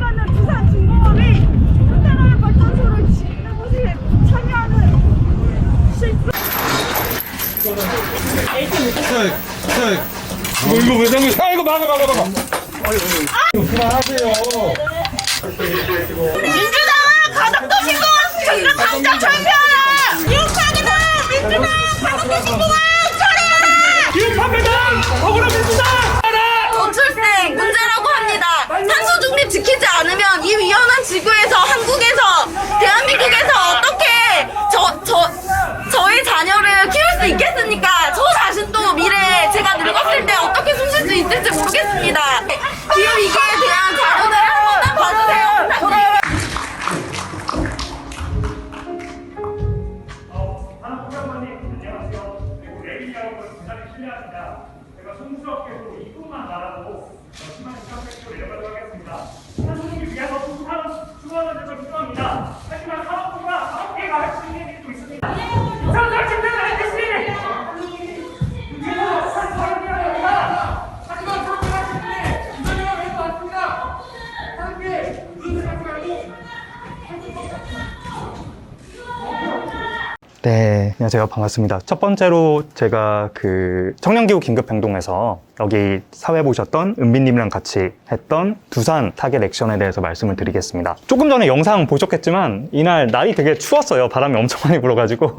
그러니까는 두산중공업이 석탄화력 발전소를 짓는 곳에 참여하는 실수. 이거 왜 당겨? 이거 막아. 그만하세요. 민주당은 가덕도 신공항 이런 당장 철폐하라! 유파기다! 민주당 가덕도 신공항 철회하라! 유파배당! 억울한 민주당! 저출생 문제라고 합니다. 탄소 중립 지키지 않으면 이 위험한 지구에서 한국에서 대한민국에서 어떻게 저희 자녀를 키울 수 있겠습니까? 저 자신도 미래에 제가 늙었을 때 어떻게 숨 쉴 수 있을지 모르겠습니다. 기후 위기에 대한 자료를 한 번만 봐주세요. 부탁드려요. 한국장관님 안녕하세요. 그리고 레이디하고 부산에 실례합니다. 제가 송스럽게도 2분만 말하고 심한 인상팩트로 내려가도록 하겠습니다. 한국이 위해서 수많은 데서 필요합니다. 하지만 산업부가 산업계가 할 수 있는 일도 있습니다. 산업 집단 아저씨! 그래서 산업계입니다. 하지만 그렇게 하시는데 이전에가 왜 왔습니다. 함께 눈을 감고 말고 네, 안녕하세요. 반갑습니다. 첫 번째로 제가 그 청년기후 긴급행동에서 여기 사회 보셨던 은빈님이랑 같이 했던 두산 타겟 액션에 대해서 말씀을 드리겠습니다. 조금 전에 영상 보셨겠지만 이날 날이 되게 추웠어요. 바람이 엄청 많이 불어가지고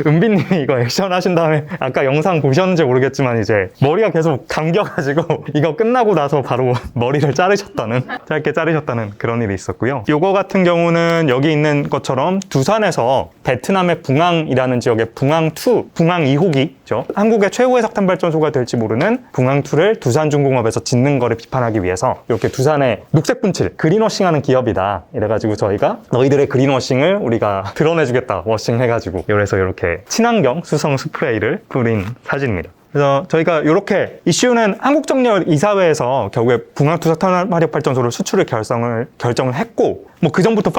은빈님이 이거 액션 하신 다음에 아까 영상 보셨는지 모르겠지만 이제 머리가 계속 감겨가지고 이거 끝나고 나서 바로 머리를 짧게 자르셨다는 그런 일이 있었고요. 요거 같은 경우는 여기 있는 것처럼 두산에서 베트남의 붕앙이라는 지역의 붕앙2, 붕앙 2호기죠. 한국의 최후의 석탄 발전소가 될지 모르는 붕앙2를 두산중공업에서 짓는 거를 비판하기 위해서 이렇게 두산의 녹색 분칠, 그린워싱하는 기업이다. 이래가지고 저희가 너희들의 그린워싱을 우리가 드러내주겠다. 워싱 해가지고 그래서 이렇게 친환경 수성 스프레이를 뿌린 사진입니다. 그래서 저희가 이렇게 이슈는 한국정열 이사회에서 결국에 붕앙2 석탄화력 발전소를 수출을 결정을 했고 뭐 그 전부터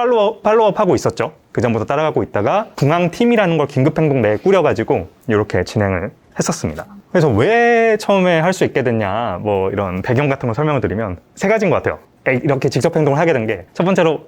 팔로우업 하고 있었죠. 그 전부터 따라가고 있다가 붕앙팀이라는 걸 긴급행동 내에 꾸려가지고 이렇게 진행을 했었습니다. 그래서 왜 처음에 할 수 있게 됐냐 뭐 이런 배경 같은 걸 설명을 드리면 세 가지인 것 같아요. 이렇게 직접 행동을 하게 된 게 첫 번째로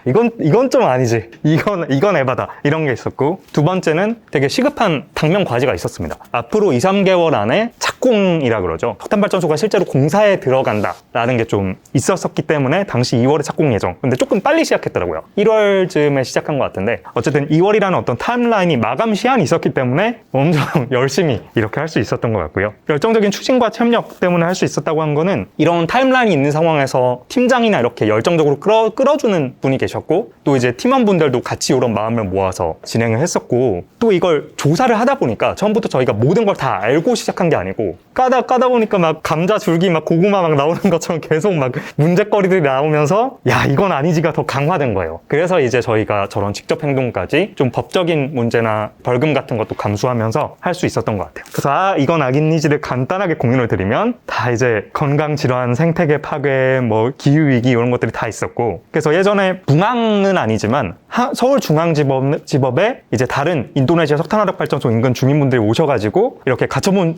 이건 좀 아니지, 이건 에바다 이런 게 있었고, 두 번째는 되게 시급한 당면 과제가 있었습니다. 앞으로 2, 3개월 안에 착공이라 그러죠. 석탄발전소가 실제로 공사에 들어간다라는 게 좀 있었기 때문에 당시 2월에 착공 예정. 근데 조금 빨리 시작했더라고요. 1월쯤에 시작한 것 같은데 어쨌든 2월이라는 어떤 타임라인이 마감 시한이 있었기 때문에 엄청 열심히 이렇게 할 수 있었던 것 같고요. 열정적인 추진과 협력 때문에 할 수 있었다고 한 거는 이런 타임라인이 있는 상황에서 팀장이나 이렇게 열정적으로 끌어주는 분이 계셨고, 또 이제 팀원분들도 같이 이런 마음을 모아서 진행을 했었고, 또 이걸 조사를 하다 보니까 처음부터 저희가 모든 걸 다 알고 시작한 게 아니고 까다 보니까 막 감자 줄기 막 고구마 막 나오는 것처럼 계속 막 문제거리들이 나오면서 야 이건 아니지가 더 강화된 거예요. 그래서 이제 저희가 저런 직접 행동까지 좀 법적인 문제나 벌금 같은 것도 감수하면서 할 수 있었던 것 같아요. 그래서 이건 아니지를 간단하게 공유를 드리면 다 이제 건강질환, 생태계 파괴, 뭐 기후위기 이런 것들이 다 있었고, 그래서 예전에 붕앙은 아니지만 서울중앙지법에 이제 다른 인도네시아 석탄화력 발전소 인근 주민분들이 오셔가지고 이렇게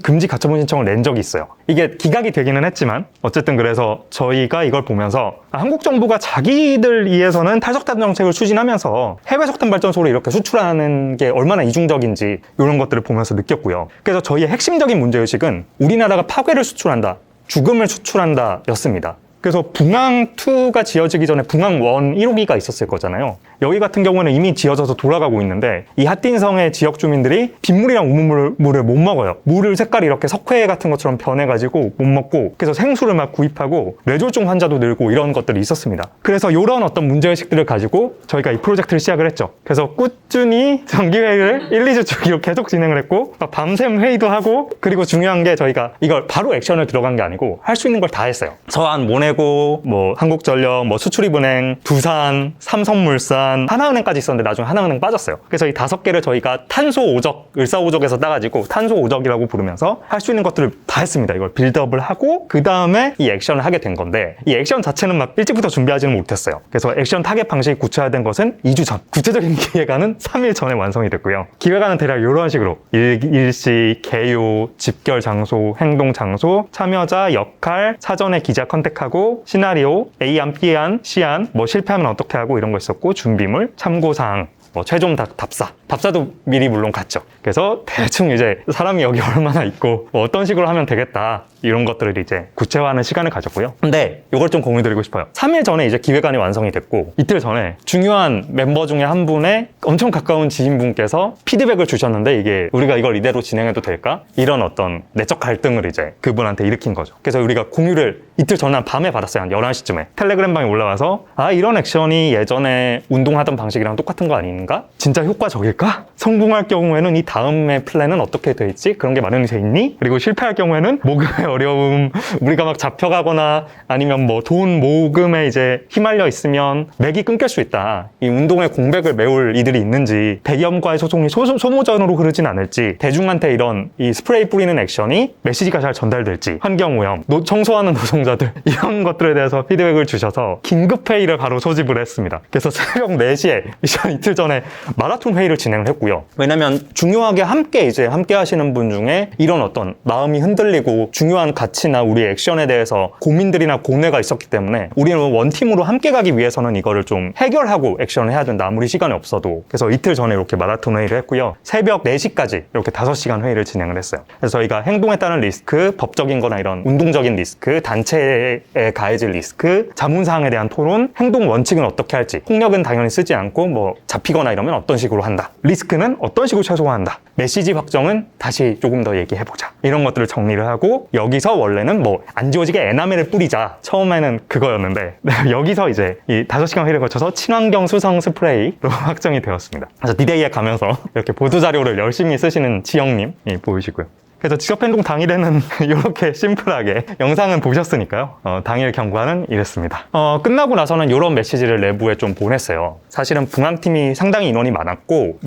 금지 가처분 신청을 낸 적이 있어요. 이게 기각이 되기는 했지만 어쨌든 그래서 저희가 이걸 보면서 한국 정부가 자기들 위해서는 탈석탄 정책을 추진하면서 해외 석탄 발전소를 이렇게 수출하는 게 얼마나 이중적인지 이런 것들을 보면서 느꼈고요. 그래서 저희의 핵심적인 문제의식은 우리나라가 파괴를 수출한다, 죽음을 수출한다 였습니다. 그래서 붕앙2가 지어지기 전에 붕앙1 1호기가 있었을 거잖아요. 여기 같은 경우는 이미 지어져서 돌아가고 있는데 이 핫딘성의 지역 주민들이 빗물이랑 우물물을 못 먹어요. 물을 색깔이 이렇게 석회 같은 것처럼 변해가지고 못 먹고, 그래서 생수를 막 구입하고 뇌졸중 환자도 늘고 이런 것들이 있었습니다. 그래서 이런 어떤 문제의식들을 가지고 저희가 이 프로젝트를 시작을 했죠. 그래서 꾸준히 정기회의를 1, 2주 주기로 계속 진행을 했고 밤샘 회의도 하고, 그리고 중요한 게 저희가 이걸 바로 액션을 들어간 게 아니고 할 수 있는 걸 다 했어요. 서한, 모내고, 뭐 한국전력, 뭐 수출입은행, 두산, 삼성물산, 하나은행까지 있었는데 나중에 하나은행 빠졌어요. 그래서 이 5개를 저희가 탄소 오적, 을사오적에서 따가지고 탄소 오적이라고 부르면서 할 수 있는 것들을 다 했습니다. 이걸 빌드업을 하고 그 다음에 이 액션을 하게 된 건데, 이 액션 자체는 막 일찍부터 준비하지는 못했어요. 그래서 액션 타겟 방식이 구체화된 것은 2주 전, 구체적인 기획안은 3일 전에 완성이 됐고요. 기획안은 대략 이런 식으로 일시, 개요, 집결 장소, 행동 장소, 참여자, 역할, 사전에 기자 컨택하고 그리고 시나리오, A안, B안, C안, 뭐 실패하면 어떻게 하고 이런 거 있었고, 준비물, 참고사항, 뭐 최종 답사도 미리 물론 갔죠. 그래서 대충 이제 사람이 여기 얼마나 있고 뭐 어떤 식으로 하면 되겠다 이런 것들을 이제 구체화하는 시간을 가졌고요. 근데 이걸 좀 공유드리고 싶어요. 3일 전에 이제 기획안이 완성이 됐고, 이틀 전에 중요한 멤버 중에 한 분의 엄청 가까운 지인분께서 피드백을 주셨는데, 이게 우리가 이걸 이대로 진행해도 될까? 이런 어떤 내적 갈등을 이제 그분한테 일으킨 거죠. 그래서 우리가 공유를 이틀 전에 밤에 받았어요. 한 11시쯤에 텔레그램방에 올라와서, 아, 이런 액션이 예전에 운동하던 방식이랑 똑같은 거 아닌가? 진짜 효과적일까? 성공할 경우에는 이 다음의 플랜은 어떻게 돼 있지? 그런 게 마련이 돼 있니? 그리고 실패할 경우에는 모금의 어려움, 우리가 막 잡혀가거나 아니면 뭐 돈 모금에 이제 휘말려 있으면 맥이 끊길 수 있다. 이 운동의 공백을 메울 이들이 있는지, 대기업과의 소송이 소모전으로 흐르진 않을지, 대중한테 이런 이 스프레이 뿌리는 액션이 메시지가 잘 전달될지, 환경오염, 청소하는 노동자들, 이런 것들에 대해서 피드백을 주셔서 긴급회의를 바로 소집을 했습니다. 그래서 새벽 4시에 미션 이틀 전에 마라톤 회의를 진행을 했고요. 왜냐면 중요하게 함께 하시는 분 중에 이런 어떤 마음이 흔들리고 중요한 가치나 우리 액션에 대해서 고민들이나 고뇌가 있었기 때문에 우리는 원팀으로 함께 가기 위해서는 이거를 좀 해결하고 액션을 해야 된다. 아무리 시간이 없어도. 그래서 이틀 전에 이렇게 마라톤 회의를 했고요. 새벽 4시까지 이렇게 5시간 회의를 진행을 했어요. 그래서 저희가 행동에 따른 리스크, 법적인 거나 이런 운동적인 리스크, 단체에 가해질 리스크, 자문사항에 대한 토론, 행동 원칙은 어떻게 할지, 폭력은 당연히 쓰지 않고 뭐 잡히거나 이러면 어떤 식으로 한다. 리스크는 어떤 식으로 최소화한다. 메시지 확정은 다시 조금 더 얘기해보자. 이런 것들을 정리를 하고, 여기서 원래는 뭐 안 지워지게 에나멜을 뿌리자. 처음에는 그거였는데 여기서 이제 이 5시간 회의를 거쳐서 친환경 수성 스프레이로 확정이 되었습니다. 그래서 디데이에 가면서 이렇게 보도자료를 열심히 쓰시는 지영님 보이시고요. 그래서 직업행동 당일에는 이렇게 심플하게 영상은 보셨으니까요. 당일 경과는 이랬습니다. 끝나고 나서는 이런 메시지를 내부에 좀 보냈어요. 사실은 붕앙팀이 상당히 인원이 많았고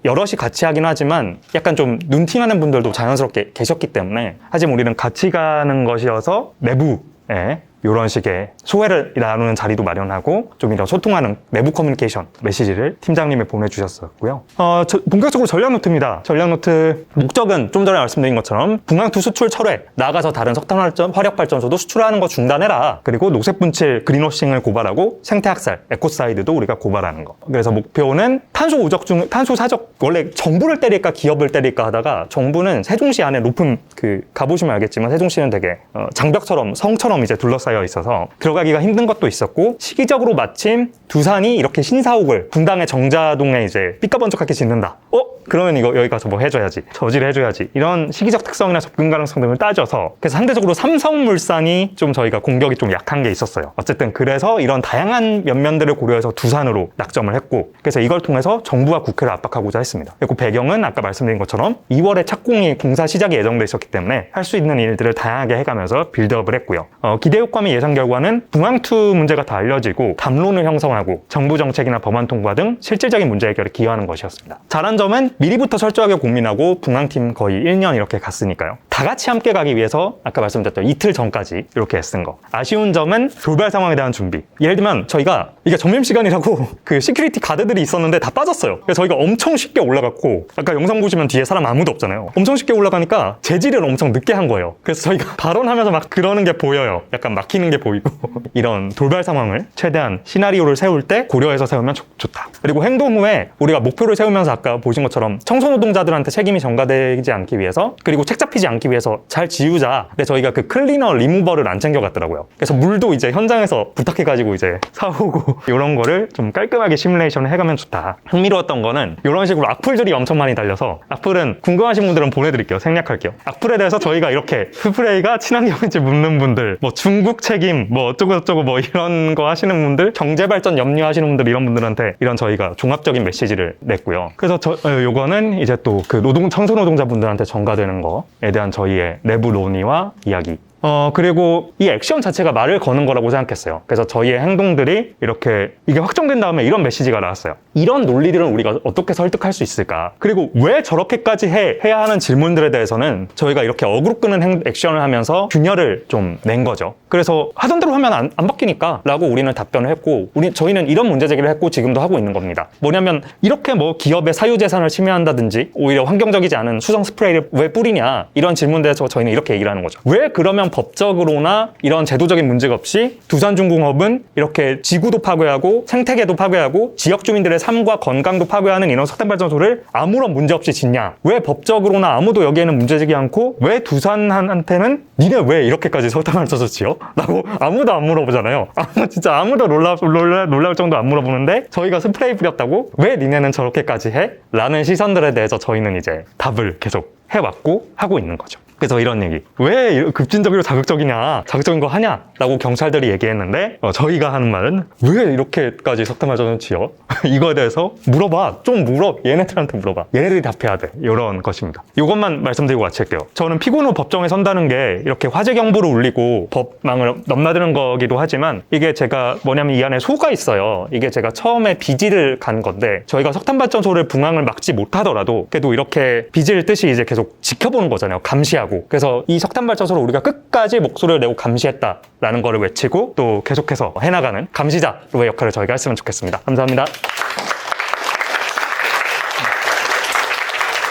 여럿이 같이 하긴 하지만 약간 좀 눈팅하는 분들도 자연스럽게 계셨기 때문에, 하지만 우리는 같이 가는 것이어서 내부에 이런 식의 소회를 나누는 자리도 마련하고 좀 이런 소통하는 내부 커뮤니케이션 메시지를 팀장님이 보내주셨었고요. 본격적으로 전략 노트입니다. 전략 노트 목적은 좀 전에 말씀드린 것처럼 붕앙투 수출 철회, 나아가서 다른 석탄 화력발전소도 수출하는 거 중단해라. 그리고 녹색 분칠 그린워싱을 고발하고 생태학살, 에코사이드도 우리가 고발하는 거. 그래서 목표는 탄소 사적, 원래 정부를 때릴까 기업을 때릴까 하다가, 정부는 세종시 안에 높은 가보시면 알겠지만 세종시는 되게 장벽처럼 성처럼 이제 둘러싸여 있어서 들어가기가 힘든 것도 있었고, 시기적으로 마침 두산이 이렇게 신사옥을 분당의 정자동에 이제 삐까번쩍하게 짓는다. 그러면 이거 여기 가서 뭐 해줘야지, 저지를 해줘야지, 이런 시기적 특성이나 접근 가능성 등을 따져서, 그래서 상대적으로 삼성물산이 좀 저희가 공격이 좀 약한 게 있었어요. 어쨌든 그래서 이런 다양한 면면들을 고려해서 두산으로 낙점을 했고, 그래서 이걸 통해서 정부와 국회를 압박하고자 했습니다. 그리고 배경은 아까 말씀드린 것처럼 2월에 착공이 공사 시작이 예정돼 있었기 때문에 할 수 있는 일들을 다양하게 해가면서 빌드업을 했고요. 기대 효과 및 예상 결과는 붕앙투 문제가 다 알려지고 담론을 형성하고 정부 정책이나 법안 통과 등 실질적인 문제 해결에 기여하는 것이었습니다. 잘한 점은 미리부터 철저하게 고민하고 붕앙팀 거의 1년 이렇게 갔으니까요. 다 같이 함께 가기 위해서 아까 말씀드렸던 이틀 전까지 이렇게 애쓴 거. 아쉬운 점은 돌발 상황에 대한 준비. 예를 들면 저희가 이게 점심시간이라고 시큐리티 가드들이 있었는데 다 빠졌어요. 그래서 저희가 엄청 쉽게 올라갔고, 아까 영상 보시면 뒤에 사람 아무도 없잖아요. 엄청 쉽게 올라가니까 재질을 엄청 늦게 한 거예요. 그래서 저희가 발언하면서 막 그러는 게 보여요. 약간 막히는 게 보이고 이런 돌발 상황을 최대한 시나리오를 세울 때 고려해서 세우면 좋다. 그리고 행동 후에 우리가 목표를 세우면서 아까 보신 것처럼 청소노동자들한테 책임이 전가되지 않기 위해서, 그리고 책 잡히지 않기 위해서 잘 지우자. 근데 저희가 클리너 리무버를 안 챙겨갔더라고요. 그래서 물도 이제 현장에서 부탁해가지고 이제 사오고 이런 거를 좀 깔끔하게 시뮬레이션을 해가면 좋다. 흥미로웠던 거는 이런 식으로 악플들이 엄청 많이 달려서, 악플은 궁금하신 분들은 보내드릴게요. 생략할게요. 악플에 대해서 저희가 이렇게 스프레이가 친환경인지 묻는 분들, 뭐 중국 책임, 뭐 어쩌고저쩌고 뭐 이런 거 하시는 분들, 경제발전 염려하시는 분들, 이런 분들한테 이런 저희가 종합적인 메시지를 냈고요. 그래서 요거는 이제 또 청소노동자분들한테 전가되는 거에 대한 저희의 내부 논의와 이야기. 그리고 이 액션 자체가 말을 거는 거라고 생각했어요. 그래서 저희의 행동들이 이렇게 이게 확정된 다음에 이런 메시지가 나왔어요. 이런 논리들은 우리가 어떻게 설득할 수 있을까? 그리고 왜 저렇게까지 해야 하는 질문들에 대해서는 저희가 이렇게 어그로 끄는 액션을 하면서 균열을 좀 낸 거죠. 그래서 하던 대로 하면 안 바뀌니까 라고 우리는 답변을 했고, 저희는 이런 문제 제기를 했고 지금도 하고 있는 겁니다. 뭐냐면 이렇게 뭐 기업의 사유재산을 침해한다든지 오히려 환경적이지 않은 수성 스프레이를 왜 뿌리냐, 이런 질문에 대해서 저희는 이렇게 얘기를 하는 거죠. 왜 그러면 법적으로나 이런 제도적인 문제가 없이 두산중공업은 이렇게 지구도 파괴하고 생태계도 파괴하고 지역 주민들의 삶과 건강도 파괴하는 이런 석탄발전소를 아무런 문제 없이 짓냐? 왜 법적으로나 아무도 여기에는 문제제기 않고 왜 두산한테는 니네 왜 이렇게까지 석탄발전소 지어? 라고 아무도 안 물어보잖아요. 진짜 아무도 놀라울 정도 안 물어보는데 저희가 스프레이 뿌렸다고 왜 니네는 저렇게까지 해? 라는 시선들에 대해서 저희는 이제 답을 계속 해왔고 하고 있는 거죠. 그래서 이런 얘기, 왜 급진적이고 자극적이냐, 자극적인 거 하냐 라고 경찰들이 얘기했는데 저희가 하는 말은 왜 이렇게까지 석탄발전을 지어? 이거에 대해서 물어봐, 좀 얘네들한테 물어봐, 얘네들이 답해야 돼, 이런 것입니다. 이것만 말씀드리고 마칠게요. 저는 피고는 법정에 선다는 게 이렇게 화재 경보를 울리고 법망을 넘나드는 거기도 하지만, 이게 제가 뭐냐면 이 안에 소가 있어요. 이게 제가 처음에 비지를 간 건데, 저희가 석탄발전소를 붕황을 막지 못하더라도 그래도 이렇게 비질 뜻이 이제 계속 지켜보는 거잖아요. 감시하고. 그래서 이 석탄발전소를 우리가 끝까지 목소리를 내고 감시했다라는 거를 외치고 또 계속해서 해나가는 감시자로의 역할을 저희가 했으면 좋겠습니다. 감사합니다.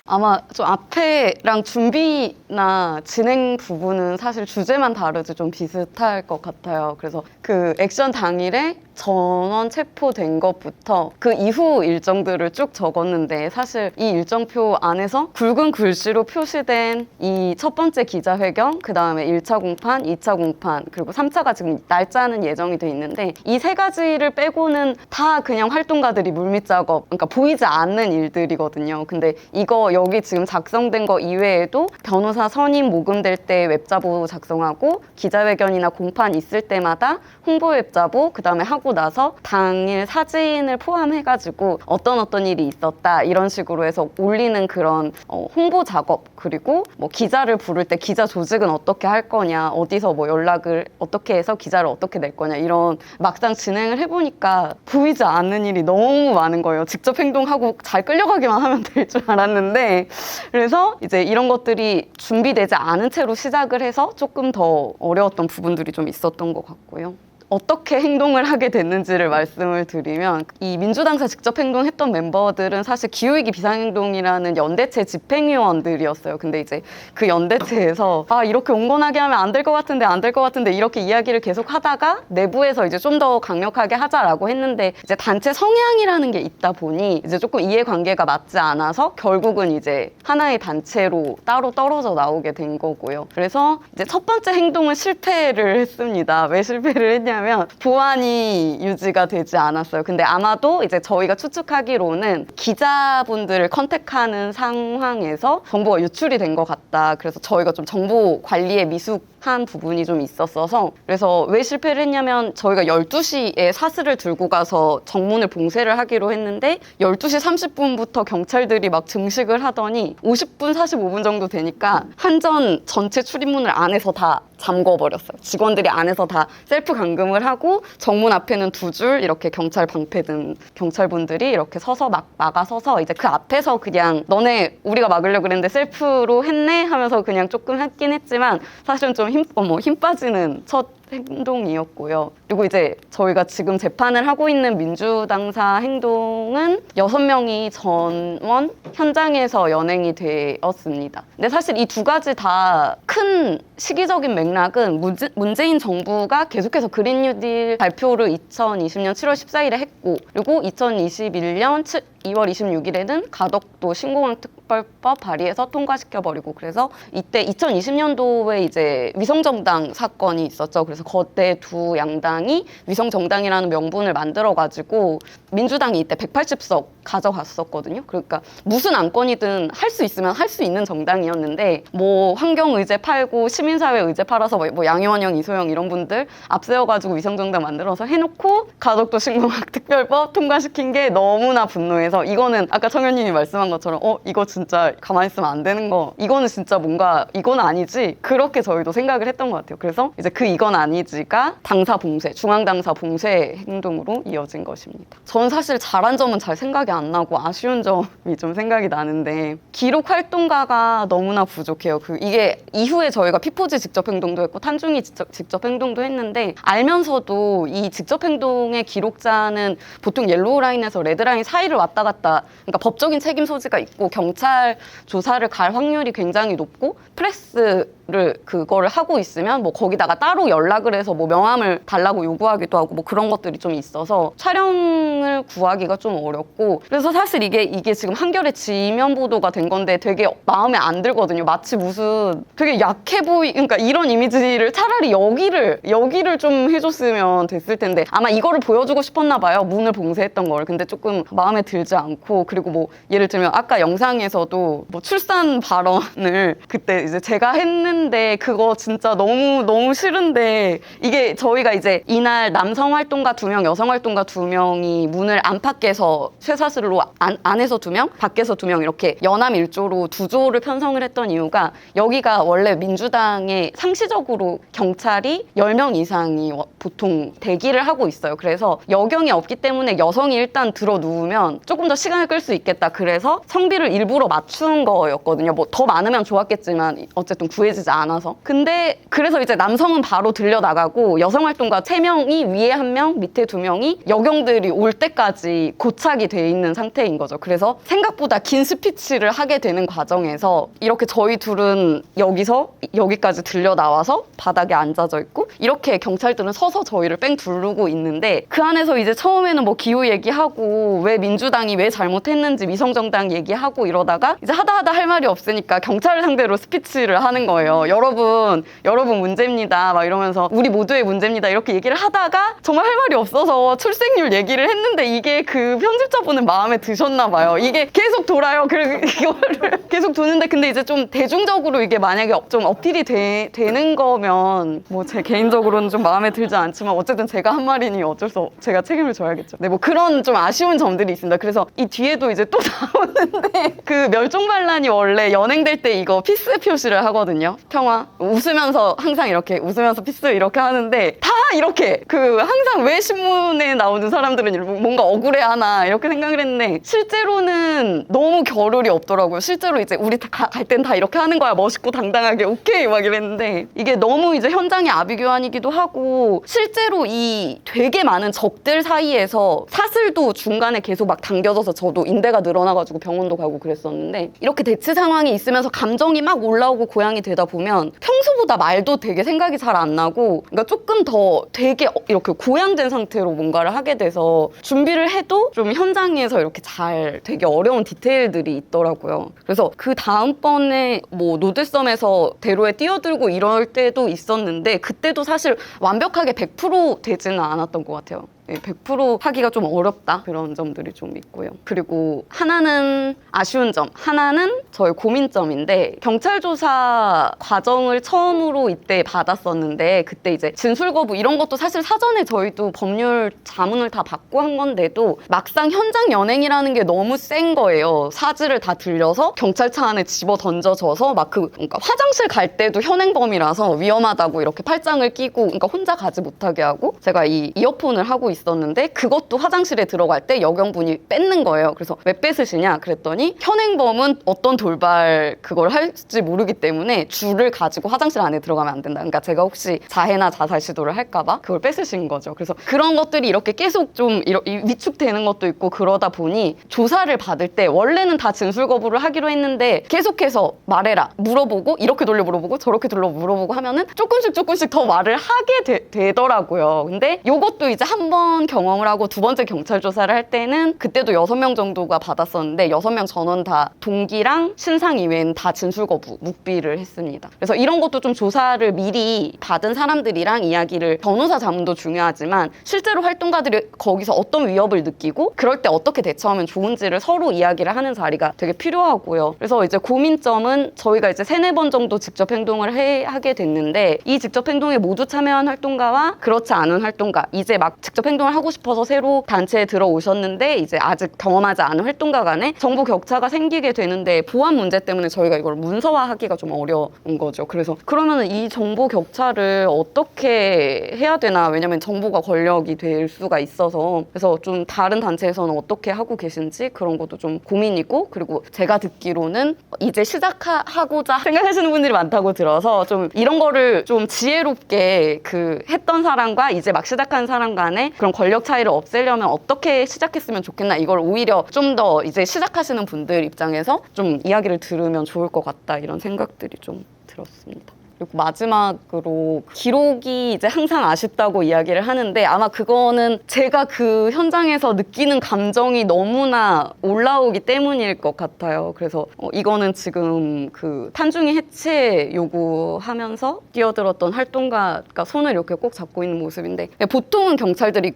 아마 좀 앞에랑 준비나 진행 부분은 사실 주제만 다르지 좀 비슷할 것 같아요. 그래서 그 액션 당일에 전원 체포된 것부터 그 이후 일정들을 쭉 적었는데, 사실 이 일정표 안에서 굵은 글씨로 표시된 이 첫 번째 기자회견, 그 다음에 1차 공판, 2차 공판, 그리고 3차가 지금 날짜는 예정이 돼 있는데, 이 세 가지를 빼고는 다 그냥 활동가들이 물밑 작업, 그러니까 보이지 않는 일들이거든요. 근데 이거 여기 지금 작성된 거 이외에도 변호사 선임 모금될 때 웹자보 작성하고, 기자회견이나 공판 있을 때마다 홍보 웹자보, 그 다음에 하고 나서 당일 사진을 포함해가지고 어떤 일이 있었다 이런 식으로 해서 올리는 그런 홍보 작업, 그리고 뭐 기자를 부를 때 기자 조직은 어떻게 할 거냐, 어디서 뭐 연락을 어떻게 해서 기자를 어떻게 낼 거냐, 이런 막상 진행을 해보니까 보이지 않는 일이 너무 많은 거예요. 직접 행동하고 잘 끌려가기만 하면 될 줄 알았는데, 그래서 이제 이런 것들이 준비되지 않은 채로 시작을 해서 조금 더 어려웠던 부분들이 좀 있었던 것 같고요. 어떻게 행동을 하게 됐는지를 말씀을 드리면, 이 민주당사 직접 행동했던 멤버들은 사실 기후위기 비상행동이라는 연대체 집행위원들이었어요. 근데 이제 그 연대체에서 이렇게 온건하게 하면 안 될 것 같은데 이렇게 이야기를 계속 하다가 내부에서 이제 좀 더 강력하게 하자라고 했는데, 이제 단체 성향이라는 게 있다 보니 이제 조금 이해관계가 맞지 않아서 결국은 이제 하나의 단체로 따로 떨어져 나오게 된 거고요. 그래서 이제 첫 번째 행동은 실패를 했습니다. 왜 실패를 했냐 면 보안이 유지가 되지 않았어요. 근데 아마도 이제 저희가 추측하기로는 기자분들을 컨택하는 상황에서 정보가 유출이 된 것 같다. 그래서 저희가 좀 정보 관리에 미숙한 부분이 좀 있었어서, 그래서 왜 실패를 했냐면 저희가 12시에 사슬을 들고 가서 정문을 봉쇄를 하기로 했는데 12시 30분부터 경찰들이 막 증식을 하더니 50분, 45분 정도 되니까 한전 전체 출입문을 안에서 다 잠궈버렸어요. 직원들이 안에서 다 셀프 감금을 하고, 정문 앞에는 2줄 이렇게 경찰 방패 든 경찰분들이 이렇게 서서 막아서서 이제 그 앞에서 그냥 너네 우리가 막으려고 그랬는데 셀프로 했네 하면서 그냥 조금 했긴 했지만, 사실은 좀 힘 빠지는 첫 행동이었고요. 그리고 이제 저희가 지금 재판을 하고 있는 민주당사 행동은 6명이 전원 현장에서 연행이 되었습니다. 근데 사실 이 두 가지 다 큰 시기적인 맥락은 문재인 정부가 계속해서 그린 뉴딜 발표를 2020년 7월 14일에 했고, 그리고 2021년 2월 26일에는 가덕도 신공항 특별법 발의해서 통과시켜버리고, 그래서 이때 2020년도에 이제 위성정당 사건이 있었죠. 그래서 그때 두 양당이 위성정당이라는 명분을 만들어가지고 민주당이 이때 180석 가져갔었거든요. 그러니까 무슨 안건이든 할 수 있으면 할 수 있는 정당이었는데, 뭐 환경의제 팔고 시민사회 의제 팔아서 뭐 양효원형, 이소영 이런 분들 앞세워가지고 위성정당 만들어서 해놓고 가덕도 신공항 특별법 통과시킨 게 너무나 분노해서, 이거는 아까 청현님이 말씀한 것처럼 이거 진짜 가만히 있으면 안 되는 거, 이거는 진짜 뭔가 이건 아니지, 그렇게 저희도 생각을 했던 것 같아요. 그래서 이제 그 이건 아니지가 당사 봉쇄, 중앙당사 봉쇄 행동으로 이어진 것입니다. 저는 사실 잘한 점은 잘 생각이 안 나고 아쉬운 점이 좀 생각이 나는데 기록 활동가가 너무나 부족해요. 이게 이후에 저희가 피포지 직접 행동도 했고 탄중이 직접 행동도 했는데 알면서도 이 직접 행동의 기록자는 보통 옐로우 라인에서 레드 라인 사이를 왔다 갔다, 그러니까 법적인 책임 소지가 있고 경찰 조사를 갈 확률이 굉장히 높고 프레스를 그거를 하고 있으면 뭐 거기다가 따로 연락을 해서 뭐 명함을 달라고 요구하기도 하고 뭐 그런 것들이 좀 있어서 촬영을 구하기가 좀 어렵고, 그래서 사실 이게 지금 한겨레 지면 보도가 된 건데 되게 마음에 안 들거든요. 마치 무슨 되게 약해 그러니까 이런 이미지를 차라리 여기를 좀 해줬으면 됐을 텐데 아마 이거를 보여주고 싶었나 봐요. 문을 봉쇄했던 걸. 근데 조금 마음에 들지 않고, 그리고 뭐 예를 들면 아까 영상에서도 뭐 출산 발언을 그때 이제 제가 했는데 그거 진짜 너무 싫은데, 이게 저희가 이제 이날 남성 활동가 2명, 여성 활동가 2명이 문을 안팎에서 쇠사슬로 안에서 2명, 밖에서 2명 이렇게 연함 1조로 2조를 편성을 했던 이유가, 여기가 원래 민주당에 상시적으로 경찰이 10명 이상이 보통 대기를 하고 있어요. 그래서 여경이 없기 때문에 여성이 일단 들어 누우면 조금 더 시간을 끌 수 있겠다. 그래서 성비를 일부러 맞춘 거였거든요. 뭐 더 많으면 좋았겠지만 어쨌든 구해지지 않아서. 근데 그래서 이제 남성은 바로 들려 나가고 여성 활동가 3명이 위에 1명, 밑에 2명이 여경들이 올 때까지 고착이 돼 있는 상태인 거죠. 그래서 생각보다 긴 스피치를 하게 되는 과정에서 이렇게 저희 둘은 여기서 여기까지 들려 나와서 바닥에 앉아져 있고, 이렇게 경찰들은 서서 저희를 뺑 두르고 있는데, 그 안에서 이제 처음에는 뭐 기호 얘기하고 왜 민주당이 왜 잘못했는지 위성정당 얘기하고 이러다가 이제 하다 할 말이 없으니까 경찰을 상대로 스피치를 하는 거예요. 여러분 문제입니다 막 이러면서 우리 모두의 문제입니다 이렇게 얘기를 하다가 정말 할 말이 없어서 출생률 얘기를 했는데, 이게 그 편집자분은 마음에 드셨나 봐요. 이게 계속 돌아요. 그리고 이거를 계속 도는데, 근데 이제 좀 대중적으로 이게 만약에 좀 어필이 되는 거면 뭐 제 개인적으로는 좀 마음에 들지 않지만 어쨌든 제가 한 말이니 어쩔 수 없, 제가 책임을 져야겠죠. 네, 뭐 그런 좀 아쉬운 점들이 있습니다. 그래서 이 뒤에도 이제 또 나오는데 그 멸종반란이 원래 연행될 때 이거 피스 표시를 하거든요. 평화. 웃으면서 항상 이렇게 웃으면서 피스 이렇게 하는데 다 이렇게 항상 왜 신문에 나오는 사람들은 뭔가 억울해하나 이렇게 생각을 했는데 실제로는 너무 겨를이 없더라고요. 실제로 이제 우리 갈 땐 다 이렇게 하는 거야. 멋있고 당당하게 오케이 막 이랬는데, 이게 너무 이제 현장의 아비규환이기도 하고 실제로 이 되게 많은 적들 사이에서 사슬도 중간에 계속 막 당겨져서 저도 인대가 늘어나가지고 병원도 가고 그랬었는데, 이렇게 대치 상황이 있으면서 감정이 막 올라오고 고양이 되다 보면 평소보다 말도 되게 생각이 잘 안 나고, 그러니까 조금 더 되게 이렇게 고양된 상태로 뭔가를 하게 돼서 준비를 해도 좀 현장에서 이렇게 잘 되게 어려운 디테일들이 있더라고요. 그래서 그 다음번에 뭐 노들섬에서 대로에 뛰어들고 이럴 때도 있었는데 그때도 사실 완벽하게 100% 되지는 않았던 것 같아요. 100% 하기가 좀 어렵다, 그런 점들이 좀 있고요. 그리고 하나는 아쉬운 점, 하나는 저의 고민점인데, 경찰 조사 과정을 처음으로 이때 받았었는데 그때 이제 진술 거부 이런 것도 사실 사전에 저희도 법률 자문을 다 받고 한 건데도 막상 현장 연행이라는 게 너무 센 거예요. 사지를 다 들려서 경찰차 안에 집어 던져져서 그러니까 화장실 갈 때도 현행범이라서 위험하다고 이렇게 팔짱을 끼고, 그러니까 혼자 가지 못하게 하고, 제가 이 이어폰을 하고 있었는데 그것도 화장실에 들어갈 때 여경분이 뺏는 거예요. 그래서 왜 뺏으시냐 그랬더니 현행범은 어떤 돌발 그걸 할지 모르기 때문에 줄을 가지고 화장실 안에 들어가면 안 된다. 그러니까 제가 혹시 자해나 자살 시도를 할까봐 그걸 뺏으신 거죠. 그래서 그런 것들이 이렇게 계속 좀 위축되는 것도 있고, 그러다 보니 조사를 받을 때 원래는 다 진술 거부를 하기로 했는데 계속해서 말해라 물어보고, 이렇게 돌려 물어보고 저렇게 돌려 물어보고 하면은 조금씩 더 말을 하게 되더라고요. 근데 요것도 이제 한번 경험을 하고 두 번째 경찰 조사를 할 때는 그때도 6명 정도가 받았었는데 6명 전원 다 동기랑 신상 이외에는 다 진술 거부, 묵비를 했습니다. 그래서 이런 것도 좀 조사를 미리 받은 사람들이랑 이야기를, 변호사 자문도 중요하지만 실제로 활동가들이 거기서 어떤 위협을 느끼고 그럴 때 어떻게 대처하면 좋은지를 서로 이야기를 하는 자리가 되게 필요하고요. 그래서 이제 고민점은 저희가 이제 3-4번 정도 직접 행동을 하게 됐는데, 이 직접 행동에 모두 참여한 활동가와 그렇지 않은 활동가, 이제 막 직접 행동 집중행동을 하고 싶어서 새로 단체에 들어오셨는데 이제 아직 경험하지 않은 활동가 간에 정보 격차가 생기게 되는데 보안 문제 때문에 저희가 이걸 문서화하기가 좀 어려운 거죠. 그래서 그러면 이 정보 격차를 어떻게 해야 되나, 왜냐면 정보가 권력이 될 수가 있어서. 그래서 좀 다른 단체에서는 어떻게 하고 계신지 그런 것도 좀 고민이고, 그리고 제가 듣기로는 이제 시작하고자 생각하시는 분들이 많다고 들어서 좀 이런 거를 좀 지혜롭게 그 했던 사람과 이제 막 시작한 사람 간에 그런 권력 차이를 없애려면 어떻게 시작했으면 좋겠나, 이걸 오히려 좀 더 이제 시작하시는 분들 입장에서 좀 이야기를 들으면 좋을 것 같다, 이런 생각들이 좀 들었습니다. 그리고 마지막으로 기록이 이제 항상 아쉽다고 이야기를 하는데 아마 그거는 제가 그 현장에서 느끼는 감정이 너무나 올라오기 때문일 것 같아요. 그래서 이거는 지금 그 탄중이 해체 요구하면서 뛰어들었던 활동가가 손을 이렇게 꼭 잡고 있는 모습인데, 보통은 경찰들이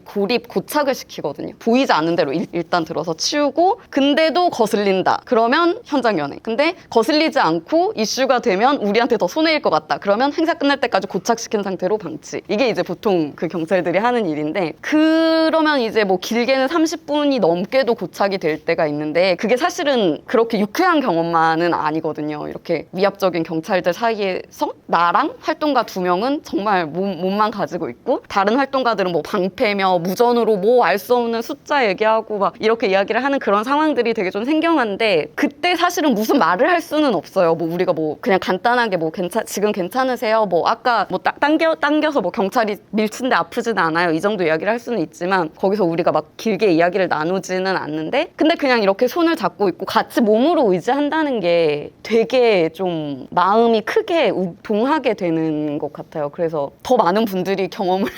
고착을 시키거든요. 보이지 않는 대로 일단 들어서 치우고, 근데도 거슬린다 그러면 현장 연행, 근데 거슬리지 않고 이슈가 되면 우리한테 더 손해일 것 같다 그러면 행사 끝날 때까지 고착시킨 상태로 방치. 이게 이제 보통 그 경찰들이 하는 일인데, 그러면 이제 뭐 길게는 30분이 넘게도 고착이 될 때가 있는데, 그게 사실은 그렇게 유쾌한 경험만은 아니거든요. 이렇게 위압적인 경찰들 사이에서 나랑 활동가 2명은 정말 몸만 가지고 있고, 다른 활동가들은 뭐 방패며 무전으로 뭐 알 수 없는 숫자 얘기하고 막 이렇게 이야기를 하는 그런 상황들이 되게 좀 생경한데, 그때 사실은 무슨 말을 할 수는 없어요. 뭐 우리가 뭐 그냥 간단하게 뭐 지금 괜찮으세요? 뭐 아까 뭐 당겨서 뭐 경찰이 밀친데 아프지는 않아요. 이 정도 이야기를 할 수는 있지만 거기서 우리가 막 길게 이야기를 나누지는 않는데, 근데 그냥 이렇게 손을 잡고 있고 같이 몸으로 의지한다는 게 되게 좀 마음이 크게 동하게 되는 것 같아요. 그래서 더 많은 분들이 경험을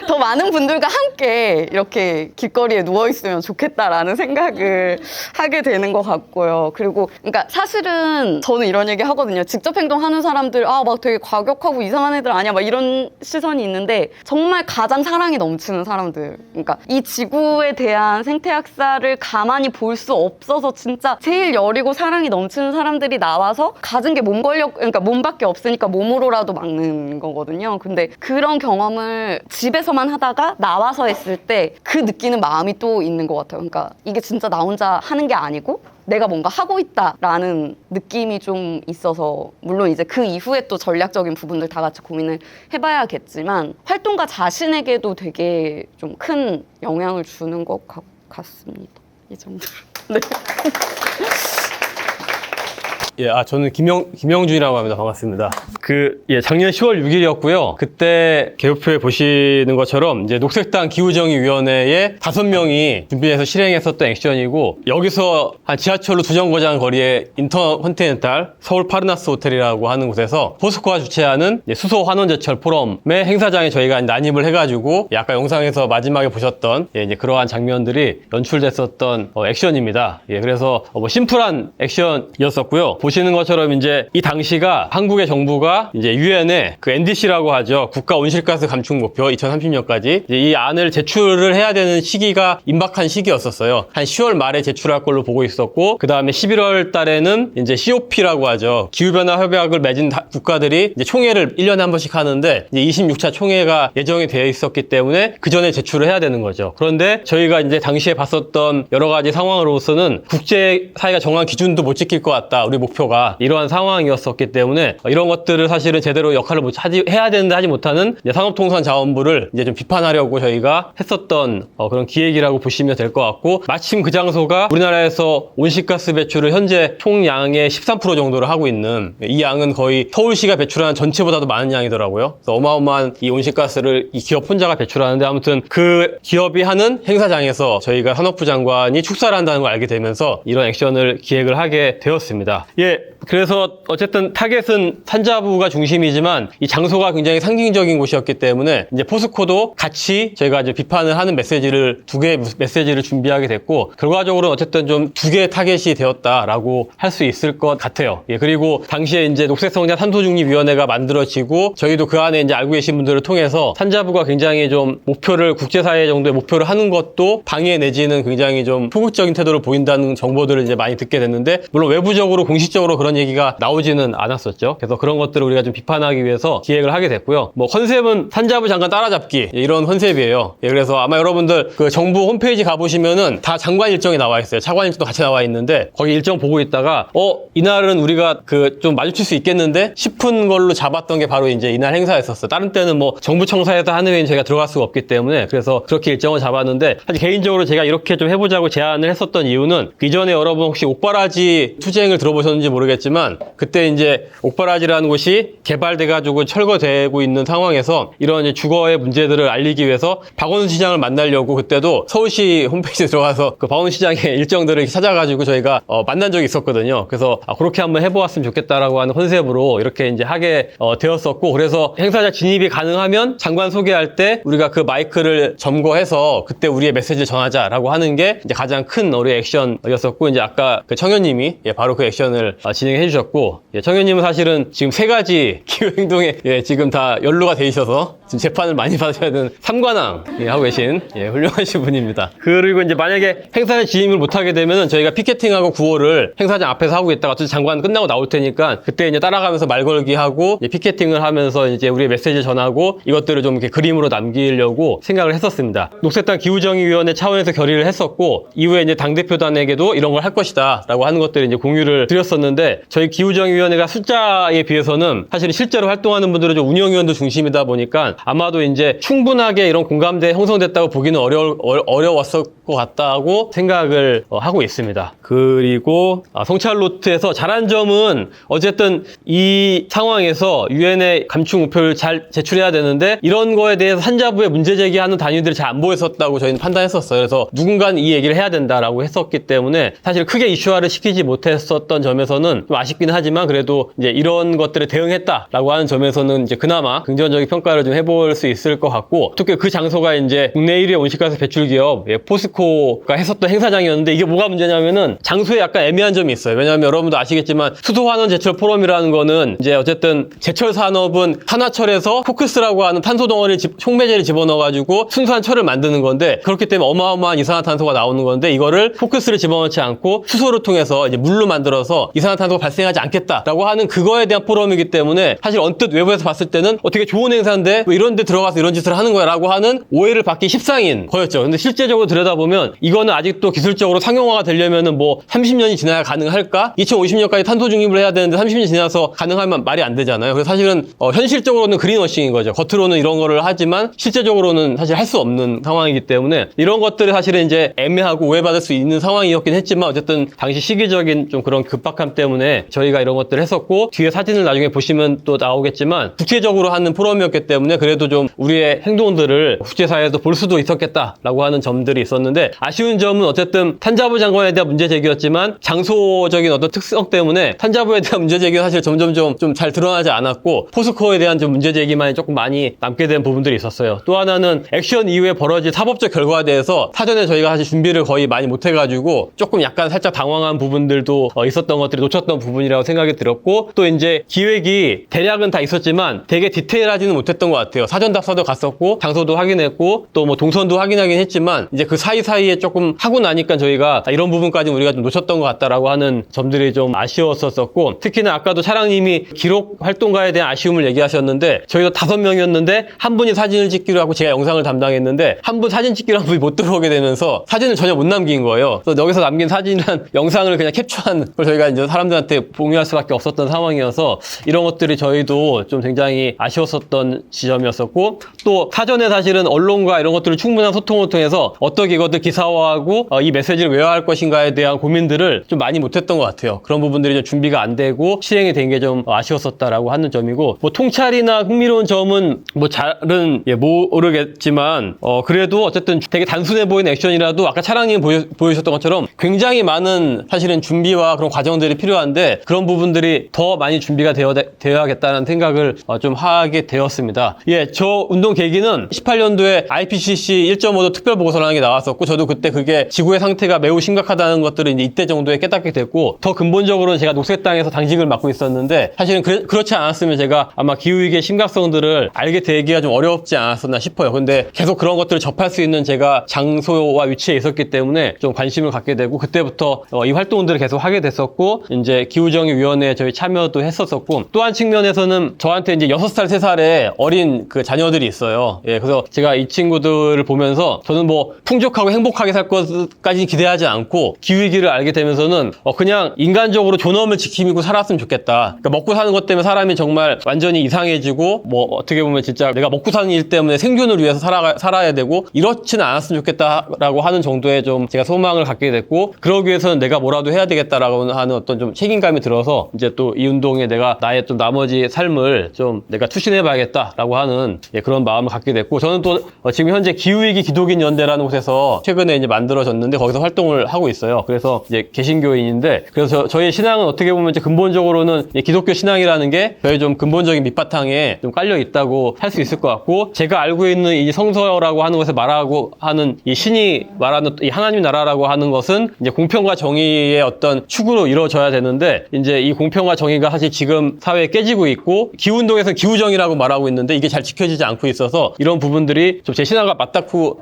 더 많은 분들과 함께 이렇게 길거리에 누워있으면 좋겠다라는 생각을 하게 되는 것 같고요. 그리고 그러니까 사실은 저는 이런 얘기 하거든요. 직접 행동하는 사람들 막 되게 과격하고 이상한 애들 아니야 막 이런 시선이 있는데, 정말 가장 사랑이 넘치는 사람들, 그러니까 이 지구에 대한 생태학살을 가만히 볼 수 없어서 진짜 제일 여리고 사랑이 넘치는 사람들이 나와서 가진 게 몸 권력, 그러니까 몸밖에 없으니까 몸으로라도 막는 거거든요. 근데 그런 경험을 집에서만 하다가 나와서 했을 때 그 느끼는 마음이 또 있는 것 같아요. 그러니까 이게 진짜 나 혼자 하는 게 아니고 내가 뭔가 하고 있다라는 느낌이 좀 있어서, 물론 이제 그 이후에 또 전략적인 부분들 다 같이 고민을 해봐야겠지만 활동가 자신에게도 되게 좀 큰 영향을 주는 것 같습니다. 이 정도로. 네. 예, 저는 김영준이라고 합니다. 반갑습니다. 작년 10월 6일이었고요. 그때 개표에 보시는 것처럼 이제 녹색당 기후정의위원회에 5명이 준비해서 실행했었던 액션이고, 여기서 한 지하철로 2정거장 거리에 인터컨티넨탈 서울 파르나스 호텔이라고 하는 곳에서 포스코가 주최하는 수소 환원제철 포럼의 행사장에 저희가 난입을 해가지고 아까 영상에서 마지막에 보셨던 이제 그러한 장면들이 연출됐었던 액션입니다. 그래서 뭐 심플한 액션이었었고요. 보시는 것처럼 이제 이 당시가 한국의 정부가 이제 유엔에 그 NDC라고 하죠. 국가 온실가스 감축 목표 2030년까지 이 안을 제출을 해야 되는 시기가 임박한 시기였었어요. 한 10월 말에 제출할 걸로 보고 있었고, 그 다음에 11월 달에는 이제 COP라고 하죠. 기후변화 협약을 맺은 국가들이 이제 총회를 1년에 한 번씩 하는데 이제 26차 총회가 예정이 되어 있었기 때문에 그 전에 제출을 해야 되는 거죠. 그런데 저희가 이제 당시에 봤었던 여러 가지 상황으로서는 국제사회가 정한 기준도 못 지킬 것 같다. 우리 목표가 이러한 상황이었었기 때문에 이런 것들을 사실은 제대로 역할을 해야 되는데 하지 못하는 산업통상자원부를 이제 좀 비판하려고 저희가 했었던 그런 기획이라고 보시면 될 것 같고, 마침 그 장소가 우리나라에서 온실가스 배출을 현재 총양의 13% 정도를 하고 있는, 이 양은 거의 서울시가 배출하는 전체보다도 많은 양이더라고요. 그래서 어마어마한 이 온실가스를 이 기업 혼자가 배출하는데, 아무튼 그 기업이 하는 행사장에서 저희가 산업부 장관이 축사를 한다는 걸 알게 되면서 이런 액션을 기획을 하게 되었습니다. 그래서 어쨌든 타겟은 산자부가 중심이지만 이 장소가 굉장히 상징적인 곳이었기 때문에 이제 포스코도 같이 저희가 이제 비판을 하는 두 개의 메시지를 준비하게 됐고, 결과적으로 어쨌든 좀 2개의 타겟이 되었다라고 할 수 있을 것 같아요. 그리고 당시에 이제 녹색성장 탄소중립위원회가 만들어지고, 저희도 그 안에 이제 알고 계신 분들을 통해서 산자부가 굉장히 좀 국제사회 정도의 목표를 하는 것도 방해 내지는 굉장히 좀 소극적인 태도를 보인다는 정보들을 이제 많이 듣게 됐는데, 물론 외부적으로 공식적인 공식적으로 그런 얘기가 나오지는 않았었죠. 그래서 그런 것들을 우리가 좀 비판하기 위해서 기획을 하게 됐고요. 뭐 컨셉은 산자부 장관 따라잡기 이런 컨셉이에요. 예, 그래서 아마 여러분들 그 정부 홈페이지 가보시면은 다 장관 일정이 나와 있어요. 차관 일정도 같이 나와 있는데 거기 일정 보고 있다가 이날은 우리가 그 좀 마주칠 수 있겠는데 싶은 걸로 잡았던 게 바로 이제 이날 행사였었어요. 다른 때는 뭐 정부 청사에서 하는 회의는 저희가 들어갈 수가 없기 때문에 그래서 그렇게 일정을 잡았는데 사실 개인적으로 제가 이렇게 좀 해보자고 제안을 했었던 이유는 그 이전에 여러분 혹시 옥바라지 투쟁을 들어보셨는지 모르겠지만 그때 이제 옥바라지라는 곳이 개발돼가지고 철거되고 있는 상황에서 이런 이제 주거의 문제들을 알리기 위해서 박원순 시장을 만나려고 그때도 서울시 홈페이지에 들어가서 그 박원순 시장의 일정들을 찾아가지고 저희가 만난 적이 있었거든요. 그래서 그렇게 한번 해보았으면 좋겠다라고 하는 컨셉으로 이렇게 이제 하게 되었었고 그래서 행사장 진입이 가능하면 장관 소개할 때 우리가 그 마이크를 점거해서 그때 우리의 메시지를 전하자라고 하는 게 이제 가장 큰 우리의 액션이었었고 이제 아까 그 청현님이 바로 그 액션을 진행해 주셨고 청현님은 사실은 지금 3가지 기후행동에 지금 다 연루가 돼 있어서 지금 재판을 많이 받으셔야 되는 삼관왕 하고 계신 훌륭하신 분입니다. 그리고 이제 만약에 행사장 진입을 못하게 되면은 저희가 피켓팅하고 구호를 행사장 앞에서 하고 있다가 어쨌든 장관 끝나고 나올 테니까 그때 이제 따라가면서 말 걸기 하고 피켓팅을 하면서 이제 우리의 메시지를 전하고 이것들을 좀 이렇게 그림으로 남기려고 생각을 했었습니다. 녹색당 기후정의위원회 차원에서 결의를 했었고 이후에 이제 당대표단에게도 이런 걸 할 것이다 라고 하는 것들을 이제 공유를 드렸었는데 저희 기후정의위원회가 숫자에 비해서는 사실 실제로 활동하는 분들은 좀 운영위원도 중심이다 보니까 아마도 이제 충분하게 이런 공감대 형성됐다고 보기는 어려웠을 것 같다고 생각을 하고 있습니다. 그리고 성찰 노트에서 잘한 점은 어쨌든 이 상황에서 유엔의 감축 목표를 잘 제출해야 되는데 이런 거에 대해서 산자부에 문제 제기하는 단위들이 잘 안 보였었다고 저희는 판단했었어요. 그래서 누군가는 이 얘기를 해야 된다라고 했었기 때문에 사실 크게 이슈화를 시키지 못했었던 점에서는 좀 아쉽긴 하지만 그래도 이제 이런 것들에 대응했다라고 하는 점에서는 이제 그나마 긍정적인 평가를 좀 해볼 수 있을 것 같고 특히 그 장소가 이제 국내 1위의 온실가스 배출 기업 포스코가 했었던 행사장이었는데 이게 뭐가 문제냐면은 장소에 약간 애매한 점이 있어요. 왜냐하면 여러분도 아시겠지만 수소환원 제철 포럼이라는 거는 이제 어쨌든 제철 산업은 산화철에서 포크스라고 하는 탄소 덩어리 촉매제를 집어넣어가지고 순수한 철을 만드는 건데 그렇기 때문에 어마어마한 이산화탄소가 나오는 건데 이거를 포크스를 집어넣지 않고 수소를 통해서 이제 물로 만들어서 이산화탄소가 발생하지 않겠다라고 하는 그거에 대한 포럼이기 때문에 사실 언뜻 외부에서 봤을 때는 되게 좋은 행사인데 왜 이런 데 들어가서 이런 짓을 하는 거야 라고 하는 오해를 받기 십상인 거였죠. 근데 실제적으로 들여다보면 이거는 아직도 기술적으로 상용화가 되려면은 뭐 30년이 지나야 가능할까? 2050년까지 탄소 중립을 해야 되는데 30년이 지나서 가능하면 말이 안 되잖아요. 그래서 사실은 현실적으로는 그린워싱인 거죠. 겉으로는 이런 거를 하지만 실제적으로는 사실 할 수 없는 상황이기 때문에 이런 것들이 사실은 이제 애매하고 오해받을 수 있는 상황이었긴 했지만 어쨌든 당시 시기적인 좀 그런 급박함 때문에 저희가 이런 것들을 했었고 뒤에 사진을 나중에 보시면 또 나오겠지만 구체적으로 하는 포럼이었기 때문에 그래도 좀 우리의 행동들을 국제사회에도 볼 수도 있었겠다라고 하는 점들이 있었는데 아쉬운 점은 어쨌든 산자부 장관에 대한 문제 제기였지만 장소적인 어떤 특성 때문에 산자부에 대한 문제 제기가 사실 점점점 좀 잘 드러나지 않았고 포스코에 대한 좀 문제 제기만이 조금 많이 남게 된 부분들이 있었어요. 또 하나는 액션 이후에 벌어질 사법적 결과에 대해서 사전에 저희가 사실 준비를 거의 많이 못해가지고 조금 약간 살짝 당황한 부분들도 있었던 것들이 놓쳤던 부분이라고 생각이 들었고 또 이제 기획이 대략은 다 있었지만 되게 디테일하지는 못했던 것 같아요. 사전 답사도 갔었고 장소도 확인했고 또 뭐 동선도 확인하긴 했지만 이제 그 사이사이에 조금 하고 나니까 저희가 이런 부분까지 우리가 좀 놓쳤던 것 같다라고 하는 점들이 좀 아쉬웠었고 특히나 아까도 차량님이 기록 활동가에 대한 아쉬움을 얘기하셨는데 저희가 5명이었는데 한 분이 사진을 찍기로 하고 제가 영상을 담당했는데 한 분 사진 찍기로 한 분이 못 들어오게 되면서 사진을 전혀 못 남긴 거예요. 그래서 여기서 남긴 사진이란 영상을 그냥 캡처한 걸 저희가 이제 사람들한테 공유할 수밖에 없었던 상황이어서 이런 것들이 저희도 좀 굉장히 아쉬웠었던 지점이었었고 또 사전에 사실은 언론과 이런 것들을 충분한 소통을 통해서 어떻게 이것들 기사화하고 이 메시지를 외화할 것인가에 대한 고민들을 좀 많이 못했던 것 같아요. 그런 부분들이 좀 준비가 안 되고 실행이 된 게 좀 아쉬웠었다라고 하는 점이고 뭐 통찰이나 흥미로운 점은 뭐 잘은 모르겠지만 그래도 어쨌든 되게 단순해 보이는 액션이라도 아까 차량님 보여주셨던 것처럼 굉장히 많은 사실은 준비와 그런 과정들이 필요한데 그런 부분들이 더 많이 준비가 되어야겠다는 생각을 좀 하게 되었습니다. 저 운동 계기는 18년도에 IPCC 1.5도 특별보고서라는 게 나왔었고 저도 그때 그게 지구의 상태가 매우 심각하다는 것들을 이제 이때 정도에 깨닫게 됐고 더 근본적으로는 제가 녹색당에서 당직을 맡고 있었는데 사실은 그렇지 않았으면 제가 아마 기후위기의 심각성들을 알게 되기가 좀 어렵지 않았었나 싶어요. 근데 계속 그런 것들을 접할 수 있는 제가 장소와 위치에 있었기 때문에 좀 관심을 갖게 되고 그때부터 이 활동들을 계속 하게 됐었고 하고 이제 기후정의위원회에 저희 참여도 했었었고 또 한 측면에서는 저한테 이제 6살, 3살의 어린 그 자녀들이 있어요. 예, 그래서 제가 이 친구들을 보면서 저는 뭐 풍족하고 행복하게 살 것까지 기대하지 않고 기후위기를 알게 되면서는 그냥 인간적으로 존엄을 지키고 살았으면 좋겠다. 그러니까 먹고 사는 것 때문에 사람이 정말 완전히 이상해지고 뭐 어떻게 보면 진짜 내가 먹고 사는 일 때문에 생존을 위해서 살아야 되고 이렇지는 않았으면 좋겠다라고 하는 정도의 좀 제가 소망을 갖게 됐고 그러기 위해서는 내가 뭐라도 해야 되겠다라고 하는 어떤 좀 책임감이 들어서 이제 또 이 운동에 내가 나의 또 나머지 삶을 좀 내가 투신해 봐야겠다라고 하는 그런 마음을 갖게 됐고 저는 또 지금 현재 기후위기 기독인 연대라는 곳에서 최근에 이제 만들어졌는데 거기서 활동을 하고 있어요. 그래서 이제 개신교인인데 그래서 저희의 신앙은 어떻게 보면 이제 근본적으로는 기독교 신앙이라는 게 저희 좀 근본적인 밑바탕에 좀 깔려 있다고 할 수 있을 것 같고 제가 알고 있는 이 성서라고 하는 것에 말하고 하는 이 신이 말하는 이 하나님 나라라고 하는 것은 이제 공평과 정의의 어떤 축으로 이루어져야 되는데 이제 이 공평과 정의가 사실 지금 사회에 깨지고 있고 기후운동에서는 기후정의라고 말하고 있는데 이게 잘 지켜지지 않고 있어서 이런 부분들이 좀 제 신앙과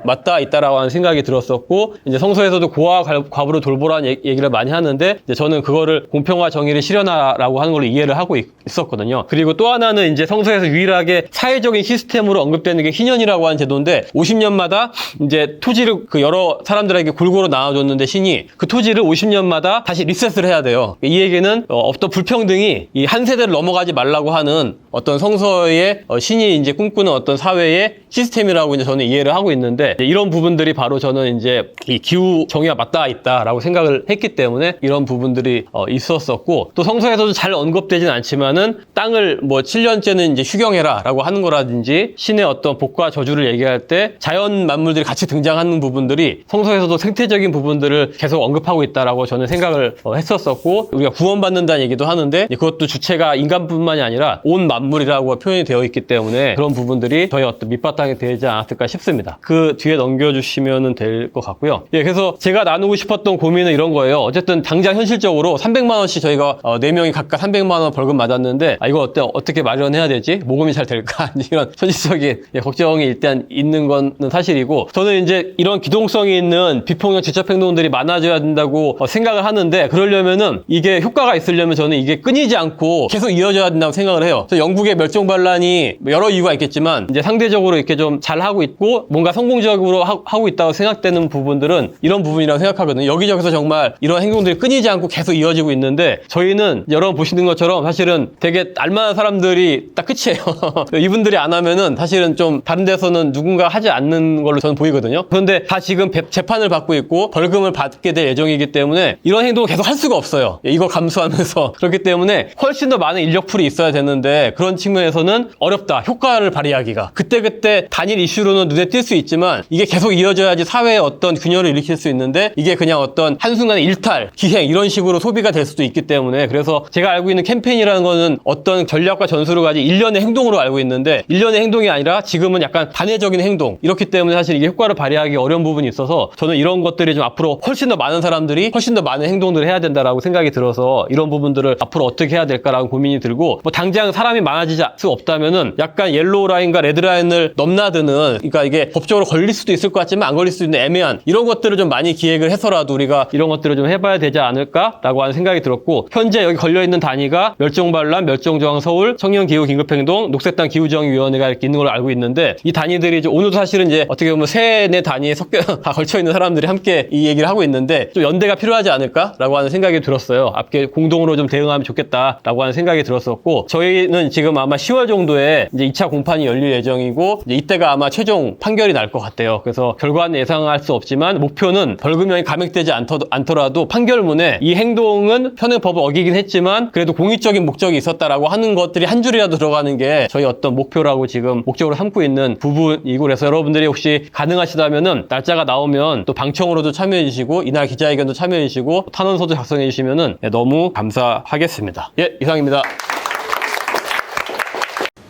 맞닿아 있다라고 하는 생각이 들었었고 이제 성서에서도 고아와 과부를 돌보라는 얘기를 많이 하는데 이제 저는 그거를 공평과 정의를 실현하라고 하는 걸로 이해를 하고 있었거든요. 그리고 또 하나는 이제 성서에서 유일하게 사회적인 시스템으로 언급되는 게 희년이라고 하는 제도인데 50년마다 이제 토지를 그 여러 사람들에게 골고루 나눠줬는데 신이 그 토지를 50년마다 다시 리셋을 해야 돼요. 이 얘기는 어떤 불평등이 이 한 세대를 넘어가지 말라고 하는 어떤 성서의 신이 이제 꿈꾸는 어떤 사회의 시스템이라고 이제 저는 이해를 하고 있는데 이런 부분들이 바로 저는 이제 이 기후 정의와 맞닿아 있다라고 생각을 했기 때문에 이런 부분들이 있었었고 또 성서에서도 잘 언급되진 않지만은 땅을 뭐 7년째는 이제 휴경해라라고 하는 거라든지 신의 어떤 복과 저주를 얘기할 때 자연 만물들이 같이 등장하는 부분들이 성서에서도 생태적인 부분들을 계속 언급하고 있다라고 저는 생각을 했었었고 우리가 구원받는다는 얘기도 하는데 그것도 주체가 인간뿐만이 아니라 온 만물이라고 표현이 되어 있기 때문에 그런 부분들이 저희 어떤 밑바탕이 되지 않았을까 싶습니다. 그 뒤에 넘겨주시면 될 것 같고요. 예, 그래서 제가 나누고 싶었던 고민은 이런 거예요. 어쨌든 당장 현실적으로 300만 원씩 저희가 4명이 각각 300만 원 벌금 맞았는데 이거 어떻게 마련해야 되지? 모금이 잘 될까? 이런 현실적인 걱정이 일단 있는 건 사실이고 저는 이제 이런 기동성이 있는 비폭력 지적 행동들이 많아져야 된다고 생각을 하는데 그러려면은 이게 효과가 있으려면 저는 이게 끊이지 않고 계속 이어져야 된다고 생각을 해요. 그래서 영국의 멸종 반란이 여러 이유가 있겠지만 이제 상대적으로 이렇게 좀 잘 하고 있고 뭔가 성공적으로 하고 있다고 생각되는 부분들은 이런 부분이라고 생각하거든요. 여기저기서 정말 이런 행동들이 끊이지 않고 계속 이어지고 있는데 저희는 여러분 보시는 것처럼 사실은 되게 알만한 사람들이 딱 끝이에요. 이분들이 안 하면은 사실은 좀 다른 데서는 누군가 하지 않는 걸로 저는 보이거든요. 그런데 다 지금 재판을 받고 있고 벌금을 받게 될 예정이기 때문에 이런 행동을 계속 할 수가 없어요. 이거 감수하면서 그렇기 때문에 훨씬 더 많은 인력풀이 있어야 되는데 그런 측면에서는 어렵다. 효과를 발휘하기가. 그때그때 단일 이슈로는 눈에 띌 수 있지만 이게 계속 이어져야지 사회에 어떤 균열을 일으킬 수 있는데 이게 그냥 어떤 한순간의 일탈, 기행 이런 식으로 소비가 될 수도 있기 때문에 그래서 제가 알고 있는 캠페인이라는 거는 어떤 전략과 전술을 가진 일련의 행동으로 알고 있는데 일련의 행동이 아니라 지금은 약간 단회적인 행동 이렇기 때문에 사실 이게 효과를 발휘하기 어려운 부분이 있어서 저는 이런 것들이 좀 앞으로 훨씬 더 많은 사람들이 훨씬 더 많은 행동들을 해야 된다라고 생각이 들어서 이런 부분들을 앞으로 어떻게 해야 될까라고 고민이 들고 뭐 당장 사람이 많아지지 수 없다면은 약간 옐로우 라인과 레드 라인을 넘나드는 그러니까 이게 법적으로 걸릴 수도 있을 것 같지만 안 걸릴 수도 있는 애매한 이런 것들을 좀 많이 기획을 해서라도 우리가 이런 것들을 좀 해봐야 되지 않을까라고 하는 생각이 들었고 현재 여기 걸려있는 단위가 멸종반란, 멸종저항서울, 청년기후긴급행동, 녹색당 기후정의위원회가 이렇게 있는 걸로 알고 있는데 이 단위들이 이제 오늘도 사실은 이제 어떻게 보면 세네 단위에 다 걸쳐있는 사람들이 함께 이 얘기를 하고 있는데 좀 연대가 필요하지 않을까라고 하는 생각이 들었어요. 앞에 공동으로 좀 대응하면 좋겠다라고 하는 생각이 들었었고 저희는 지금 아마 10월 정도에 이제 2차 공판이 열릴 예정이고 이제 이때가 아마 최종 판결이 날 것 같아요. 그래서 결과는 예상할 수 없지만 목표는 벌금형이 감액되지 않더라도 판결문에 이 행동은 현행법을 어기긴 했지만 그래도 공익적인 목적이 있었다라고 하는 것들이 한 줄이라도 들어가는 게 저희 어떤 목표라고 지금 목적으로 삼고 있는 부분이고 그래서 여러분들이 혹시 가능하시다면은 날짜가 나오면 또 방청으로도 참여해 주시고 이날 기자회견도 참여해 주시고 탄원서도 작성해 주시면은 너무 감사하겠습니다. 예, 이상입니다.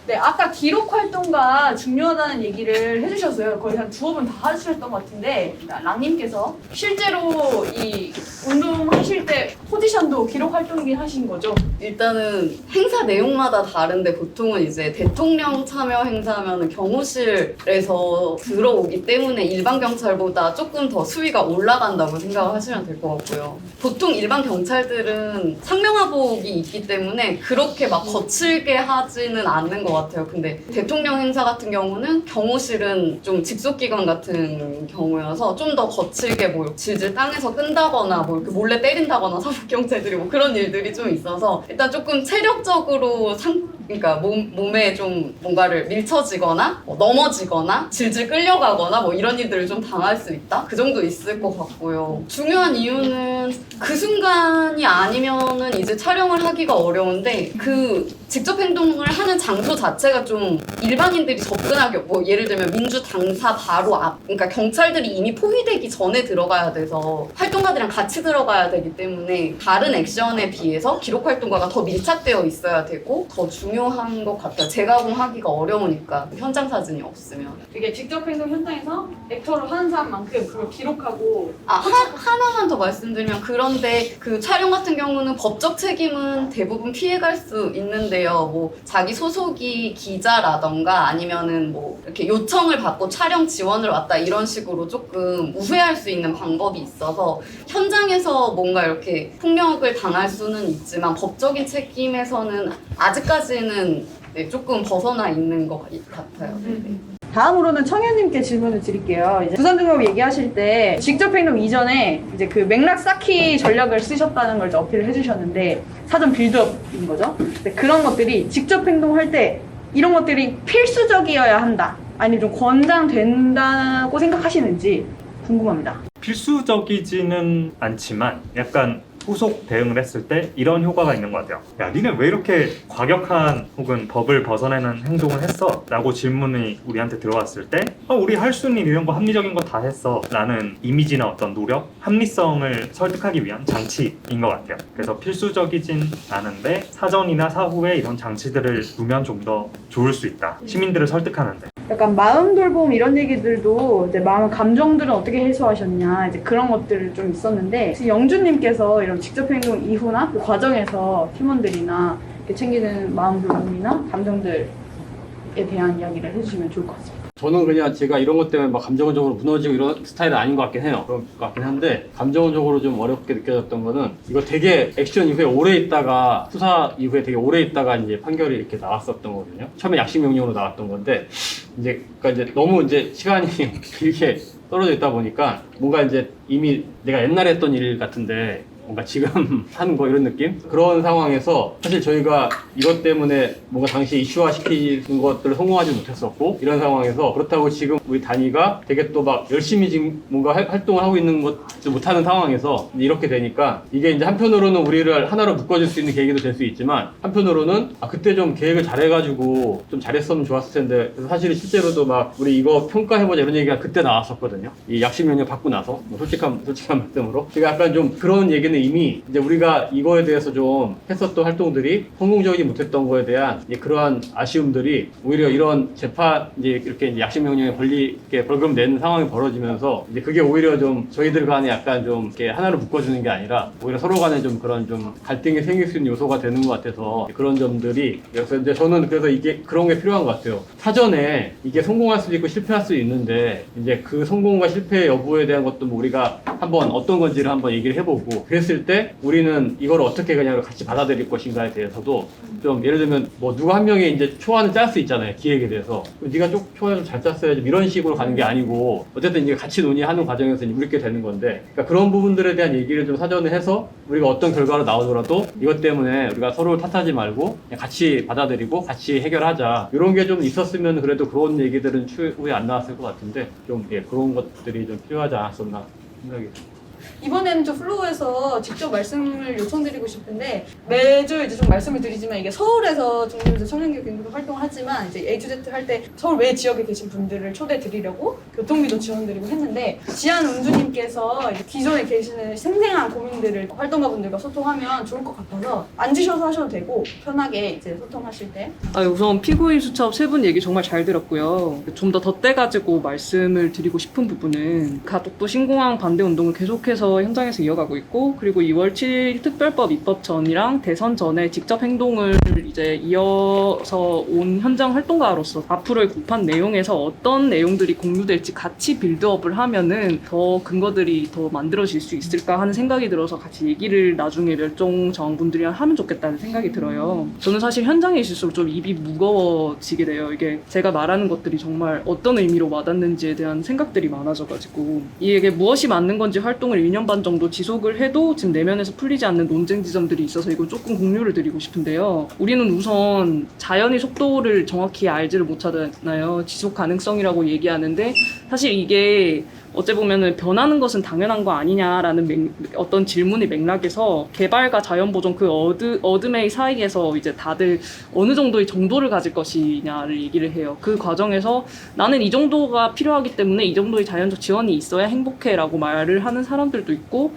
네, 아까 기록 활동가 중요하다는 얘기를 해주셨어요. 거의 한 두어 번 다 하셨던 것 같은데 랑님께서 실제로 이 운동하실 때 포지션도 기록 활동이긴 하신 거죠? 일단은 행사 내용마다 다른데 보통은 이제 대통령 참여 행사면은 경호실에서 들어오기 때문에 일반 경찰보다 조금 더 수위가 올라간다고 생각하시면 될 것 같고요. 보통 일반 경찰들은 상명하복이 있기 때문에 그렇게 막 거칠게 하지는 않는 것 같아요. 근데 대통령 행사 같은 경우는 경호실은 좀 직속기관 같은 경우여서 좀 더 거칠게 뭐 질질 땅에서 끈다거나 뭐 이렇게 몰래 때린다거나 사법경찰들이 뭐 그런 일들이 좀 있어서 일단 조금 체력적으로 그러니까 몸에 좀 뭔가를 밀쳐지거나 뭐 넘어지거나 질질 끌려가거나 뭐 이런 일들을 좀 당할 수 있다? 그 정도 있을 것 같고요. 중요한 이유는 그 순간이 아니면은 이제 촬영을 하기가 어려운데 그 직접 행동을 하는 장소 자체가 좀 일반인들이 접근하기 뭐 예를 들면 민주 당사 바로 앞 그러니까 경찰들이 이미 포위되기 전에 들어가야 돼서 활동가들이랑 같이 들어가야 되기 때문에 다른 액션에 비해서 기록 활동가가 더 밀착되어 있어야 되고 더 중요한 것 같아요. 재가공하기가 어려우니까 현장 사진이 없으면. 이게 직접 행동 현장에서 액터를 하는 사람만큼 그걸 기록하고 하나만 더 말씀드리면 그런데 그 촬영 같은 경우는 법적 책임은 대부분 피해갈 수 있는데요. 뭐 자기 소속이 기자라던가 아니면은 뭐 이렇게 요청을 받고 촬영 지원을 왔다 이런 식으로 조금 우회할 수 있는 방법이 있어서 현장에서 뭔가 이렇게 폭력을 당할 수는 있지만 법적인 책임에서는 아직까지는 네, 조금 벗어나 있는 것 같아요. 다음으로는 청현님께 질문을 드릴게요. 이제 부산 등록 얘기하실 때 직접 행동 이전에 이제 그 맥락 쌓기 전략을 쓰셨다는 걸 이제 어필을 해주셨는데 사전 빌드업인 거죠. 근데 그런 것들이 직접 행동할 때 이런 것들이 필수적이어야 한다. 아니 좀 권장된다고 생각하시는지 궁금합니다. 필수적이지는 않지만 약간 후속 대응을 했을 때 이런 효과가 있는 것 같아요. 야, 니네 왜 이렇게 과격한 혹은 법을 벗어나는 행동을 했어? 라고 질문이 우리한테 들어왔을 때 우리 할 수 있는 이런 거 합리적인 거 다 했어 라는 이미지나 어떤 노력, 합리성을 설득하기 위한 장치인 것 같아요. 그래서 필수적이진 않은데 사전이나 사후에 이런 장치들을 두면 좀 더 좋을 수 있다. 시민들을 설득하는데. 약간 마음 돌봄 이런 얘기들도 이제 마음 감정들은 어떻게 해소하셨냐 이제 그런 것들 좀 있었는데 지금 영준님께서 이런 직접 행동 이후나 그 과정에서 팀원들이나 이렇게 챙기는 마음 돌봄이나 감정들에 대한 이야기를 해주시면 좋을 것 같습니다. 저는 그냥 제가 이런 것 때문에 막 감정적으로 무너지고 이런 스타일은 아닌 것 같긴 해요. 그런 것 같긴 한데 감정적으로 좀 어렵게 느껴졌던 거는 이거 되게 액션 이후에 오래 있다가 수사 이후에 되게 오래 있다가 이제 판결이 이렇게 나왔었던 거거든요. 처음에 약식 명령으로 나왔던 건데 그러니까 이제 너무 이제 시간이 길게 떨어져 있다 보니까 뭔가 이제 이미 내가 옛날에 했던 일 같은데 뭔가 지금 하는 거 이런 느낌? 그런 상황에서 사실 저희가 이것 때문에 뭔가 당시 이슈화 시키는 것들을 성공하지 못했었고 이런 상황에서 그렇다고 지금 우리 단위가 되게 또 막 열심히 지금 뭔가 활동을 하고 있는 것도 못하는 상황에서 이렇게 되니까 이게 이제 한편으로는 우리를 하나로 묶어줄 수 있는 계기도 될 수 있지만 한편으로는 그때 좀 계획을 잘해가지고 좀 잘했으면 좋았을 텐데 그래서 사실 실제로도 막 우리 이거 평가해보자 이런 얘기가 그때 나왔었거든요. 이 약식 명령 받고 나서 뭐 솔직한 말씀으로 제가 약간 좀 그런 얘기는 이미 이제 우리가 이거에 대해서 좀 했었던 활동들이 성공적이지 못했던 거에 대한 이제 그러한 아쉬움들이 오히려 이런 재판 이제 이렇게 이제 약식 명령에 벌금 낸 상황이 벌어지면서 이제 그게 오히려 좀 저희들 간에 약간 좀 이렇게 하나로 묶어주는 게 아니라 오히려 서로 간에 좀 그런 좀 갈등이 생길 수 있는 요소가 되는 것 같아서 그런 점들이 그래서 이제 저는 그래서 이게 그런 게 필요한 것 같아요. 사전에 이게 성공할 수도 있고 실패할 수도 있는데 이제 그 성공과 실패 여부에 대한 것도 뭐 우리가 한번 어떤 건지를 한번 얘기를 해보고 그랬을 때 우리는 이걸 어떻게 그냥 같이 받아들일 것인가에 대해서도 좀 예를 들면 뭐 누가 한 명이 이제 초안을 짤 수 있잖아요. 기획에 대해서 네가 초안을 좀 잘 짰어야지 이런 식으로 가는 게 아니고 어쨌든 이제 같이 논의하는 과정에서 이제 우리께 되는 건데 그러니까 그런 부분들에 대한 얘기를 좀 사전에 해서 우리가 어떤 결과로 나오더라도 이것 때문에 우리가 서로를 탓하지 말고 그냥 같이 받아들이고 같이 해결하자 이런 게 좀 있었으면 그래도 그런 얘기들은 추후에 안 나왔을 것 같은데 좀 그런 것들이 좀 필요하지 않았었나 생각이 듭니다. 이번에는 좀 플로우에서 직접 말씀을 요청드리고 싶은데 매주 이제 좀 말씀을 드리지만 이게 서울에서 좀 청년교육 연구소 활동을 하지만 이제 A2Z 할 때 서울 외 지역에 계신 분들을 초대 드리려고 교통비도 지원드리고 했는데 지한 운주님께서 기존에 계시는 생생한 고민들을 활동가분들과 소통하면 좋을 것 같아서 앉으셔서 하셔도 되고 편하게 이제 소통하실 때 우선 피고인 수첩 세 분 얘기 정말 잘 들었고요. 좀 더 덧대가지고 말씀을 드리고 싶은 부분은 가덕도 신공항 반대 운동을 계속해서 계속해서 현장에서 이어가고 있고, 그리고 2월 7일 특별법 입법 전이랑 대선 전에 직접 행동을 이제 이어서 온 현장 활동가로서 앞으로의 공판 내용에서 어떤 내용들이 공유될지 같이 빌드업을 하면은 더 근거들이 더 만들어질 수 있을까 하는 생각이 들어서 같이 얘기를 나중에 멸종 정원분들이랑 하면 좋겠다는 생각이 들어요. 저는 사실 현장에 있을수록 좀 입이 무거워지게 돼요. 이게 제가 말하는 것들이 정말 어떤 의미로 와닿는지에 대한 생각들이 많아져가지고, 이게 무엇이 맞는 건지 활동을 1년 반 정도 지속을 해도 지금 내면에서 풀리지 않는 논쟁 지점들이 있어서 이거 조금 공유를 드리고 싶은데요. 우리는 우선 자연의 속도를 정확히 알지를 못하잖아요. 지속 가능성이라고 얘기하는데 사실 이게 어째 보면은 변하는 것은 당연한 거 아니냐라는 어떤 질문의 맥락에서 개발과 자연보존 그 어둠의 사이에서 이제 다들 어느 정도의 정도를 가질 것이냐를 얘기를 해요. 그 과정에서 나는 이 정도가 필요하기 때문에 이 정도의 자연적 지원이 있어야 행복해라고 말을 하는 사람들도 있고,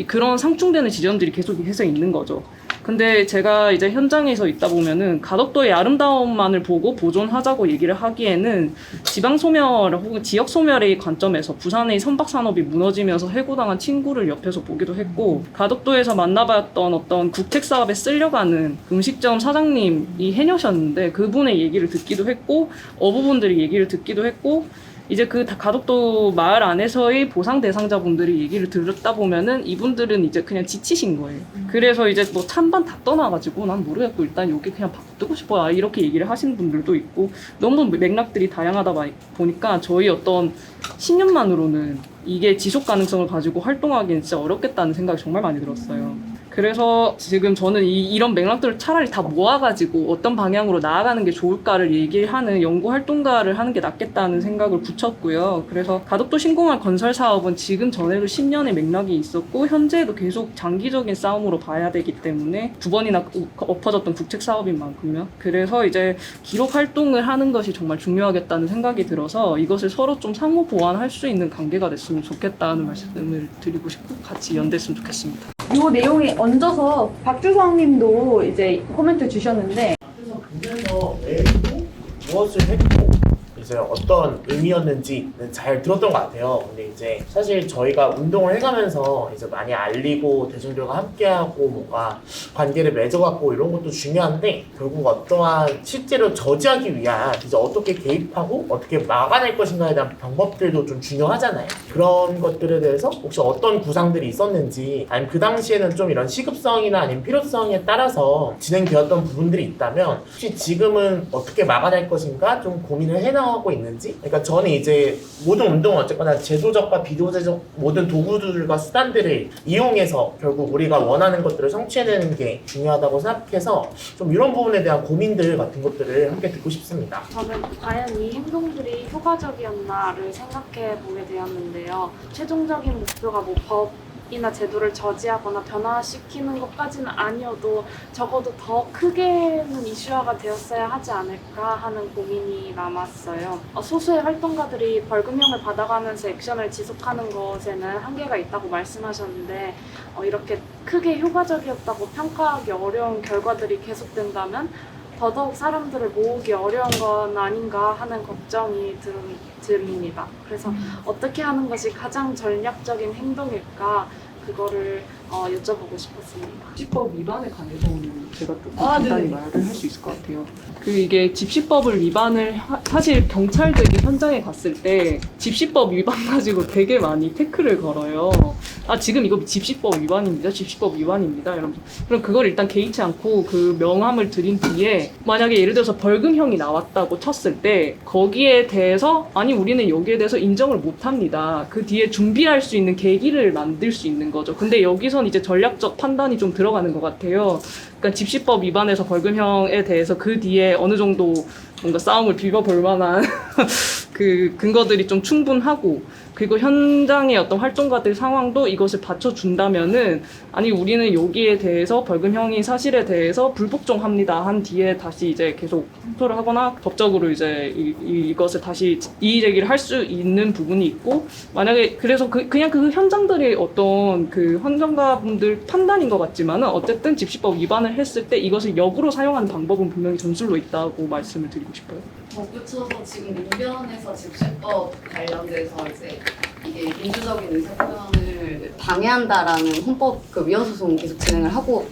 그런 상충되는 지점들이 계속해서 있는 거죠. 근데 제가 이제 현장에서 있다 보면은 가덕도의 아름다움만을 보고 보존하자고 얘기를 하기에는 지방 소멸 혹은 지역 소멸의 관점에서 부산의 선박 산업이 무너지면서 해고당한 친구를 옆에서 보기도 했고, 가덕도에서 만나봤던 어떤 국책 사업에 쓸려가는 음식점 사장님이 해녀셨는데 그분의 얘기를 듣기도 했고, 어부분들이 얘기를 듣기도 했고, 이제 그 가덕도 마을 안에서의 보상 대상자분들이 얘기를 들었다 보면은 이분들은 이제 그냥 지치신 거예요. 그래서 이제 뭐 찬반 다 떠나가지고 난 모르겠고 일단 여기 그냥 바꾸고 싶어요. 이렇게 얘기를 하시는 분들도 있고, 너무 맥락들이 다양하다 보니까 저희 어떤 신념만으로는 이게 지속 가능성을 가지고 활동하기는 진짜 어렵겠다는 생각이 정말 많이 들었어요. 그래서 지금 저는 이런 맥락들을 차라리 다 모아가지고 어떤 방향으로 나아가는 게 좋을까를 얘기하는 연구 활동가를 하는 게 낫겠다는 생각을 굳혔고요. 그래서 가덕도 신공항 건설 사업은 지금 전에도 10년의 맥락이 있었고 현재도 계속 장기적인 싸움으로 봐야 되기 때문에 2번이나 엎어졌던 국책 사업인 만큼요. 그래서 이제 기록 활동을 하는 것이 정말 중요하겠다는 생각이 들어서 이것을 서로 좀 상호 보완할 수 있는 관계가 됐으면 좋겠다는 말씀을 드리고 싶고 같이 연대했으면 좋겠습니다. 이 내용에 얹어서 박주성 님도 이제 코멘트 주셨는데, 그래서 내일도 무엇을 했고 이제 어떤 의미였는지는 잘 들었던 것 같아요. 근데 이제 사실 저희가 운동을 해가면서 이제 많이 알리고 대중들과 함께하고 뭔가 관계를 맺어갖고 이런 것도 중요한데, 결국 어떠한 실제로 저지하기 위한 이제 어떻게 개입하고 어떻게 막아낼 것인가에 대한 방법들도 좀 중요하잖아요. 그런 것들에 대해서 혹시 어떤 구상들이 있었는지, 아니면 그 당시에는 좀 이런 시급성이나 아니면 필요성에 따라서 진행되었던 부분들이 있다면 혹시 지금은 어떻게 막아낼 것인가 좀 고민을 해나가고 있는지. 그러니까 저는 이제 모든 운동은 어쨌거나 제도적과 비도제적 모든 도구들과 수단들을 이용해서 결국 우리가 원하는 것들을 성취해내는 게 중요하다고 생각해서 좀 이런 부분에 대한 고민들 같은 것들을 함께 듣고 싶습니다. 저는 과연 이 행동들이 효과적이었나를 생각해 보게 되었는데요. 최종적인 목표가 뭐 법이나 제도를 저지하거나 변화시키는 것까지는 아니어도 적어도 더 크게는 이슈화가 되었어야 하지 않을까 하는 고민이 남았어요. 소수의 활동가들이 벌금형을 받아가면서 액션을 지속하는 것에는 한계가 있다고 말씀하셨는데, 이렇게 크게 효과적이었다고 평가하기 어려운 결과들이 계속된다면 더더욱 사람들을 모으기 어려운 건 아닌가 하는 걱정이 듭니다. 그래서 어떻게 하는 것이 가장 전략적인 행동일까, 그거를 여쭤보고 싶었습니다. 집시법 위반에 관해서는 제가 좀 간단히 말을 할 수 있을 것 같아요. 이게 집시법을 위반을 사실 경찰들이 현장에 갔을 때 집시법 위반 가지고 되게 많이 태클을 걸어요. 지금 이거 집시법 위반입니다. 집시법 위반입니다. 이러면서. 그럼 그걸 일단 개의치 않고 그 명함을 드린 뒤에 만약에 예를 들어서 벌금형이 나왔다고 쳤을 때 거기에 대해서 아니 우리는 여기에 대해서 인정을 못합니다. 그 뒤에 준비할 수 있는 계기를 만들 수 있는 거죠. 근데 여기선 이제 전략적 판단이 좀 들어가는 것 같아요. 그러니까 집시법 위반에서 벌금형에 대해서 그 뒤에 어느 정도 뭔가 싸움을 빌어볼 만한 그 근거들이 좀 충분하고, 그리고 현장의 어떤 활동가들 상황도 이것을 받쳐준다면은 아니 우리는 여기에 대해서 벌금형이 사실에 대해서 불복종합니다 한 뒤에 다시 이제 계속 항소를 하거나 법적으로 이제 이것을 다시 이의 제기를 할 수 있는 부분이 있고, 만약에 그래서 그냥 그 현장들의 어떤 그 환경가분들 판단인 것 같지만은 어쨌든 집시법 위반을 했을 때 이것을 역으로 사용하는 방법은 분명히 전술로 있다고 말씀을 드리고 싶어요. 덧붙여서 지금 노변에서 집시법 관련돼서 이제 이게 민주적인 의사표현을 운동을 방해한다라는 헌법 그 위헌 소송 계속 진행을 하고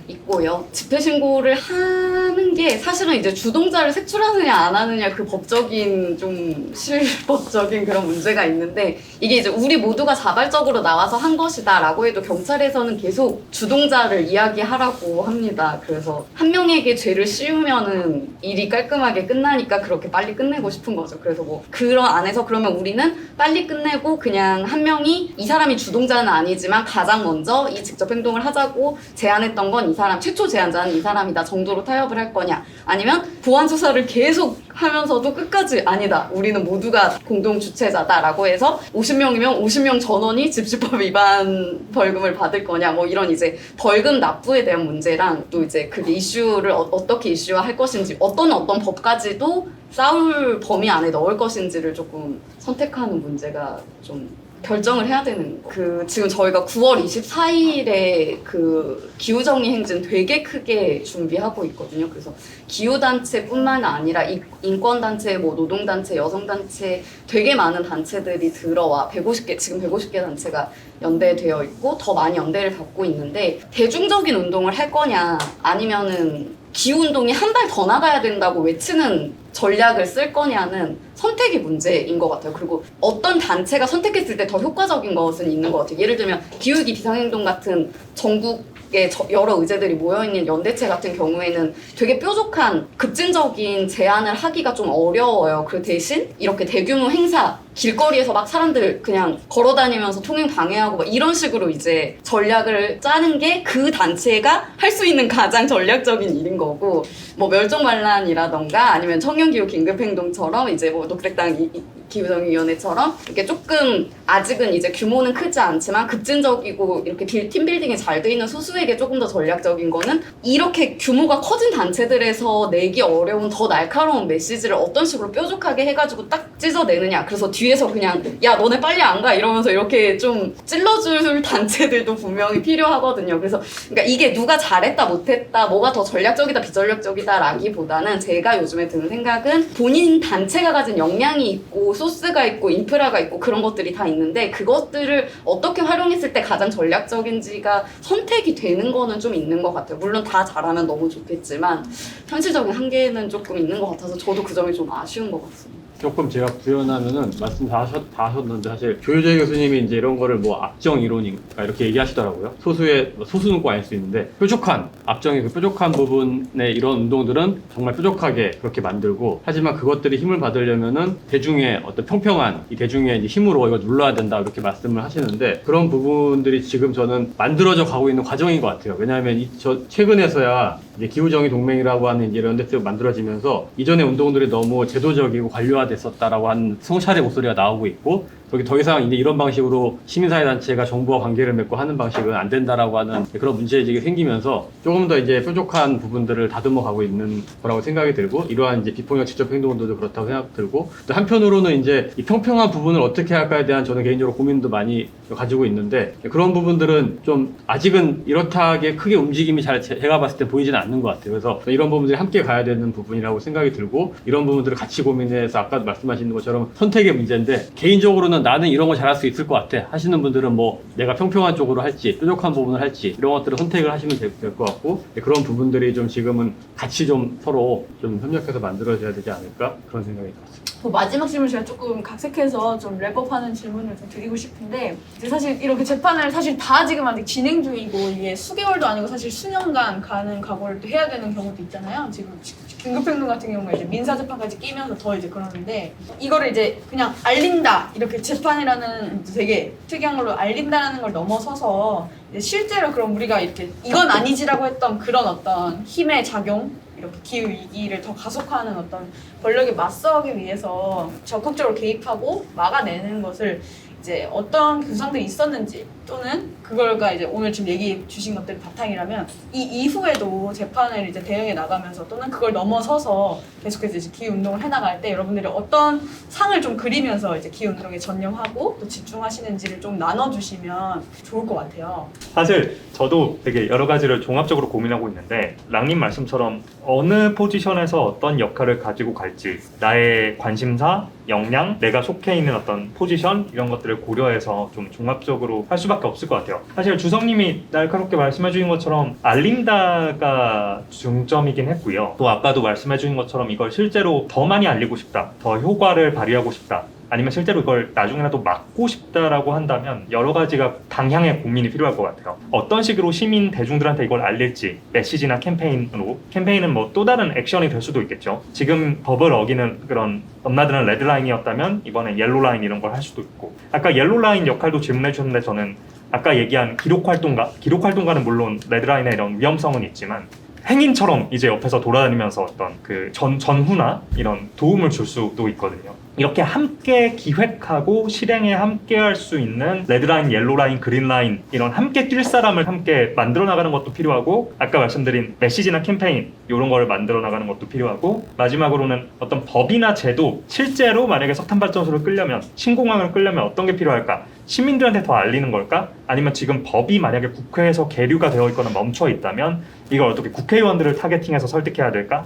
있고요. 집회 신고를 하는 게 사실은 이제 주동자를 색출하느냐 안 하느냐 그 법적인 좀 실법적인 그런 문제가 있는데 이게 이제 우리 모두가 자발적으로 나와서 한 것이다라고 해도 경찰에서는 계속 주동자를 이야기하라고 합니다. 그래서 한 명에게 죄를 씌우면은 일이 깔끔하게 끝나니까 그렇게 빨리 끝내고 싶은 거죠. 그래서 뭐 그런 안에서 그러면 우리는 빨리 끝내고 그냥 한 명이 이 사람이 주동자는 아니지만 가장 먼저 이 직접 행동을 하자고 제안했던 건 이 사람, 최초 제안자는 이 사람이다 정도로 타협을 할 거냐, 아니면 보완 수사를 계속 하면서도 끝까지 아니다, 우리는 모두가 공동 주체자다라고 해서 50명이면 50명 전원이 집시법 위반 벌금을 받을 거냐, 뭐 이런 이제 벌금 납부에 대한 문제랑 또 이제 그게 이슈를 어떻게 이슈화할 것인지, 어떤 법까지도 싸울 범위 안에 넣을 것인지를 조금 선택하는 문제가 좀 결정을 해야 되는 거. 지금 저희가 9월 24일에 그 기후정의 행진 되게 크게 준비하고 있거든요. 그래서 기후단체뿐만 아니라 인권단체, 뭐 노동단체, 여성단체 되게 많은 단체들이 들어와 150개, 지금 150개 단체가 연대되어 있고 더 많이 연대를 받고 있는데, 대중적인 운동을 할 거냐 아니면은 기후운동이 한 발 더 나가야 된다고 외치는 전략을 쓸 거냐는 선택의 문제인 것 같아요. 그리고 어떤 단체가 선택했을 때 더 효과적인 것은 있는 것 같아요. 예를 들면 기후위기 비상행동 같은 전국의 여러 의제들이 모여있는 연대체 같은 경우에는 되게 뾰족한 급진적인 제안을 하기가 좀 어려워요. 그 대신 이렇게 대규모 행사, 길거리에서 막 사람들 그냥 걸어다니면서 통행 방해하고 막 이런 식으로 이제 전략을 짜는 게 그 단체가 할 수 있는 가장 전략적인 일인 거고, 뭐 멸종반란이라던가 아니면 청년기후 긴급행동처럼 이제 뭐 녹색당 기후정의위원회처럼 이렇게 조금 아직은 이제 규모는 크지 않지만 급진적이고 이렇게 팀빌딩이 잘 돼 있는 소수에게 조금 더 전략적인 거는 이렇게 규모가 커진 단체들에서 내기 어려운 더 날카로운 메시지를 어떤 식으로 뾰족하게 해가지고 딱 찢어내느냐. 그래서 뒤에서 그냥 야 너네 빨리 안 가 이러면서 이렇게 좀 찔러줄 단체들도 분명히 필요하거든요. 그래서 그러니까 이게 누가 잘했다 못했다 뭐가 더 전략적이다 비전략적이다 라기보다는 제가 요즘에 드는 생각은 본인 단체가 가진 역량이 있고 소스가 있고 인프라가 있고 그런 것들이 다 있는데 그것들을 어떻게 활용했을 때 가장 전략적인지가 선택이 되는 거는 좀 있는 것 같아요. 물론 다 잘하면 너무 좋겠지만 현실적인 한계는 조금 있는 것 같아서 저도 그 점이 좀 아쉬운 것 같습니다. 조금 제가 구현하면은 말씀 다 하셨는데 사실 조효재 교수님이 이제 이런 거를 뭐 압정 이론인가 이렇게 얘기하시더라고요. 소수는 꼭 아닐 수 있는데 뾰족한 압정의 그 뾰족한 부분의 이런 운동들은 정말 뾰족하게 그렇게 만들고, 하지만 그것들이 힘을 받으려면은 대중의 어떤 평평한 이 대중의 이제 힘으로 이거 눌러야 된다 이렇게 말씀을 하시는데, 그런 부분들이 지금 저는 만들어져 가고 있는 과정인 것 같아요. 왜냐하면 최근에서야 이제 기후정의 동맹이라고 하는 이제 연대체가 만들어지면서 이전의 운동들이 너무 제도적이고 관료화됐었다라고 하는 성찰의 목소리가 나오고 있고, 여기 더 이상 이제 이런 방식으로 시민사회단체가 정부와 관계를 맺고 하는 방식은 안 된다라고 하는 그런 문제제기가 생기면서 조금 더 이제 뾰족한 부분들을 다듬어 가고 있는 거라고 생각이 들고, 이러한 이제 비폭력 직접 행동들도 그렇다고 생각 들고, 또 한편으로는 이제 이 평평한 부분을 어떻게 할까에 대한 저는 개인적으로 고민도 많이 가지고 있는데, 그런 부분들은 좀 아직은 이렇다하게 크게 움직임이 잘 제가 봤을 때 보이지는 않는 것 같아요. 그래서 이런 부분들이 함께 가야 되는 부분이라고 생각이 들고, 이런 부분들을 같이 고민해서 아까 말씀하신 것처럼 선택의 문제인데, 개인적으로는 나는 이런 거 잘할 수 있을 것 같아 하시는 분들은 뭐 내가 평평한 쪽으로 할지 뾰족한 부분을 할지 이런 것들을 선택을 하시면 될 것 같고, 그런 부분들이 좀 지금은 같이 좀 서로 좀 협력해서 만들어져야 되지 않을까 그런 생각이 들었습니다. 마지막 질문 제가 조금 각색해서 좀 랩업하는 질문을 좀 드리고 싶은데, 이제 사실 이렇게 재판을 사실 다 지금 아직 진행 중이고 이게 수개월도 아니고 사실 수년간 가는 각오를 또 해야 되는 경우도 있잖아요. 지금 긴급행동 같은 경우에 이제 민사재판까지 끼면서 더 이제 그러는데, 이거를 이제 그냥 알린다 이렇게 재판이라는 되게 특이한 걸로 알린다라는 걸 넘어서서 이제 실제로 그럼 우리가 이렇게 이건 아니지라고 했던 그런 어떤 힘의 작용, 이렇게 기후 위기를 더 가속화하는 어떤 권력에 맞서기 위해서 적극적으로 개입하고 막아내는 것을 이제 어떤 구상들이 있었는지, 또는 그걸가 이제 오늘 지금 얘기해 주신 것들이 바탕이라면 이 이후에도 재판을 이제 대응해 나가면서 또는 그걸 넘어서서 계속해서 이제 기후 운동을 해 나갈 때 여러분들이 어떤 상을 좀 그리면서 이제 기후 운동에 전념하고 또 집중하시는지를 좀 나눠주시면 좋을 것 같아요. 사실 저도 되게 여러 가지를 종합적으로 고민하고 있는데, 랑님 말씀처럼 어느 포지션에서 어떤 역할을 가지고 갈지, 나의 관심사, 역량, 내가 속해 있는 어떤 포지션 이런 것들을 고려해서 좀 종합적으로 할 수밖에 없을 것 같아요. 사실 주성님이 날카롭게 말씀해 주신 것처럼 알린다가 중점이긴 했고요. 또 아까도 말씀해 주신 것처럼 이걸 실제로 더 많이 알리고 싶다, 더 효과를 발휘하고 싶다, 아니면 실제로 이걸 나중에라도 막고 싶다라고 한다면 여러 가지가 방향의 고민이 필요할 것 같아요. 어떤 식으로 시민 대중들한테 이걸 알릴지, 메시지나 캠페인으로, 캠페인은 뭐 또 다른 액션이 될 수도 있겠죠. 지금 법을 어기는 그런 넘나드는 레드라인이었다면 이번에 옐로라인 이런 걸 할 수도 있고, 아까 옐로라인 역할도 질문해 주셨는데 저는 아까 얘기한 기록활동가는 물론 레드라인의 이런 위험성은 있지만 행인처럼 이제 옆에서 돌아다니면서 어떤 그 전후나 이런 도움을 줄 수도 있거든요. 이렇게 함께 기획하고 실행에 함께 할 수 있는 레드라인, 옐로라인, 그린라인 이런 함께 뛸 사람을 함께 만들어 나가는 것도 필요하고, 아까 말씀드린 메시지나 캠페인 이런 걸 만들어 나가는 것도 필요하고, 마지막으로는 어떤 법이나 제도, 실제로 만약에 석탄발전소를 끌려면, 신공항을 끌려면 어떤 게 필요할까? 시민들한테 더 알리는 걸까? 아니면 지금 법이 만약에 국회에서 계류가 되어 있거나 멈춰 있다면 이걸 어떻게 국회의원들을 타겟팅해서 설득해야 될까?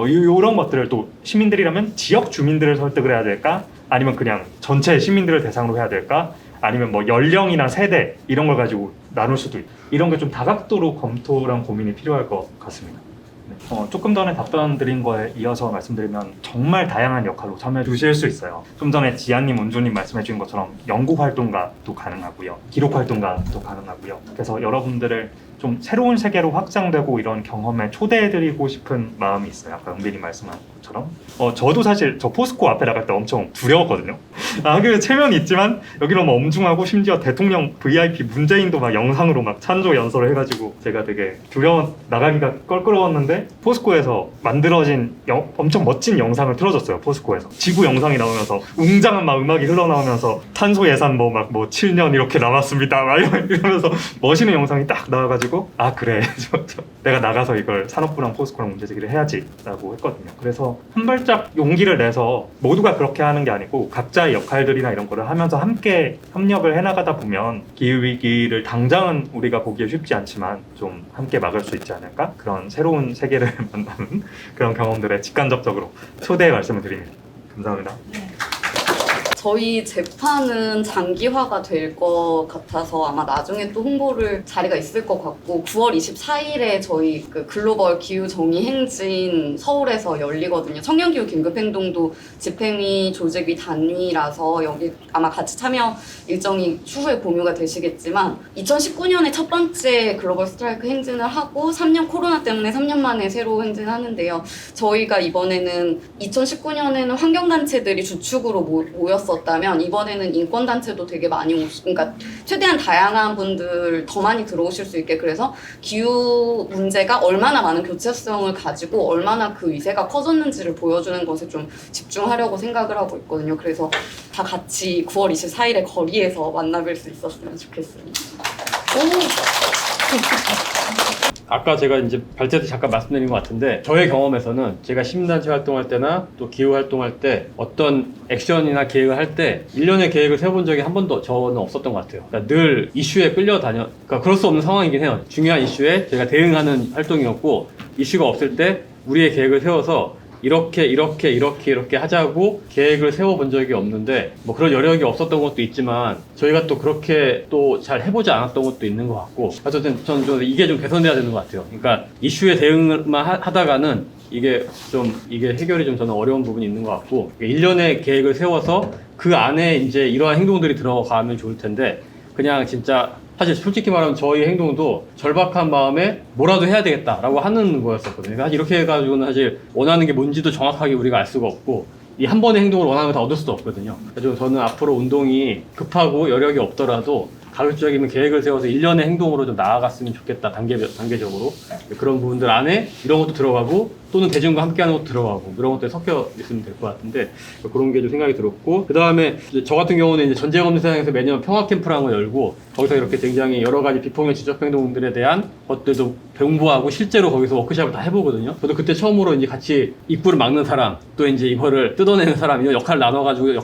이런 것들을 또 시민들이라면 지역 주민들을 설득을 해야 될까? 아니면 그냥 전체 시민들을 대상으로 해야 될까? 아니면 뭐 연령이나 세대 이런 걸 가지고 나눌 수도 있고, 이런 게 좀 다각도로 검토랑 고민이 필요할 것 같습니다. 조금 전에 답변 드린 거에 이어서 말씀드리면 정말 다양한 역할로 참여해 주실 수 있어요. 좀 전에 지아님, 은주님 말씀해 주신 것처럼 연구 활동가도 가능하고요, 기록 활동가도 가능하고요. 그래서 여러분들을 좀 새로운 세계로 확장되고 이런 경험에 초대해드리고 싶은 마음이 있어요. 아까 은빈이 말씀한 것처럼. 저도 사실 저 포스코 앞에 나갈 때 엄청 두려웠거든요. 그 체면이 있지만 여기로 막 엄중하고, 심지어 대통령 VIP 문재인도 막 영상으로 막 찬조 연설을 해가지고 제가 되게 나가기가 껄끄러웠는데, 포스코에서 만들어진 엄청 멋진 영상을 틀어줬어요. 포스코에서 지구 영상이 나오면서 웅장한 막 음악이 흘러나오면서 탄소 예산 뭐 7년 이렇게 남았습니다 막 이러면서 멋있는 영상이 딱 나와가지고, 아 그래 내가 나가서 이걸 산업부랑 포스코랑 문제제기를 해야지 라고 했거든요. 그래서 한 발짝 용기를 내서, 모두가 그렇게 하는 게 아니고 각자의 역할들이나 이런 거를 하면서 함께 협력을 해나가다 보면 기후위기를 당장은 우리가 보기에 쉽지 않지만 좀 함께 막을 수 있지 않을까? 그런 새로운 세계를 만나는 그런 경험들에 직간접적으로 초대의 말씀을 드립니다. 감사합니다. 저희 재판은 장기화가 될 것 같아서 아마 나중에 또 홍보를 자리가 있을 것 같고, 9월 24일에 저희 그 글로벌 기후정의 행진 서울에서 열리거든요. 청년기후 긴급행동도 집행위, 조직위 단위라서 여기 아마 같이 참여 일정이 추후에 공유가 되시겠지만, 2019년에 첫 번째 글로벌 스트라이크 행진을 하고 3년 코로나 때문에 3년 만에 새로 행진하는데요. 저희가 이번에는 2019년에는 환경단체들이 주축으로 모였었다면 이번에는 인권단체도 되게 많이 그러니까 최대한 다양한 분들 더 많이 들어오실 수 있게, 그래서 기후 문제가 얼마나 많은 교체성을 가지고 얼마나 그 위세가 커졌는지를 보여주는 것에 좀 집중하려고 생각을 하고 있거든요. 그래서 다 같이 9월 24일에 거리에서 만나뵐 수 있었으면 좋겠습니다. 아까 제가 이제 발제 때 잠깐 말씀드린 것 같은데, 저의 경험에서는 제가 시민단체 활동할 때나 또 기후 활동할 때 어떤 액션이나 계획을 할 때 1년의 계획을 세워본 적이 한 번도 저는 없었던 것 같아요. 그러니까 늘 이슈에 그러니까 그럴 수 없는 상황이긴 해요. 중요한 이슈에 제가 대응하는 활동이었고, 이슈가 없을 때 우리의 계획을 세워서 이렇게 하자고 계획을 세워본 적이 없는데, 뭐 그런 여력이 없었던 것도 있지만 저희가 또 그렇게 또 잘 해보지 않았던 것도 있는 것 같고, 어쨌든 저는 좀 이게 좀 개선돼야 되는 것 같아요. 그러니까 이슈에 대응만 하다가는 이게 해결이 좀 저는 어려운 부분이 있는 것 같고, 1년의 계획을 세워서 그 안에 이제 이러한 행동들이 들어가면 좋을 텐데, 그냥 진짜 사실 솔직히 말하면 저희 행동도 절박한 마음에 뭐라도 해야 되겠다라고 하는 거였었거든요. 사실 이렇게 해가지고는 사실 원하는 게 뭔지도 정확하게 우리가 알 수가 없고, 이 한 번의 행동을 원하는 걸 다 얻을 수도 없거든요. 그래서 저는 앞으로 운동이 급하고 여력이 없더라도 가급적이면 계획을 세워서 1년의 행동으로 좀 나아갔으면 좋겠다, 단계적으로. 그런 부분들 안에 이런 것도 들어가고, 또는 대중과 함께하는 것도 들어가고, 이런 것들이 섞여 있으면 될 것 같은데, 그런 게 좀 생각이 들었고, 그 다음에 저 같은 경우는 이제 전쟁 없는 세상에서 매년 평화 캠프라는 걸 열고, 거기서 이렇게 굉장히 여러 가지 비폭력 지적 행동들에 대한 것들도 공부하고 실제로 거기서 워크숍을 다 해보거든요. 저도 그때 처음으로 이제 같이 입구를 막는 사람, 또 이제 이거를 뜯어내는 사람, 이런 역할을 나눠가지고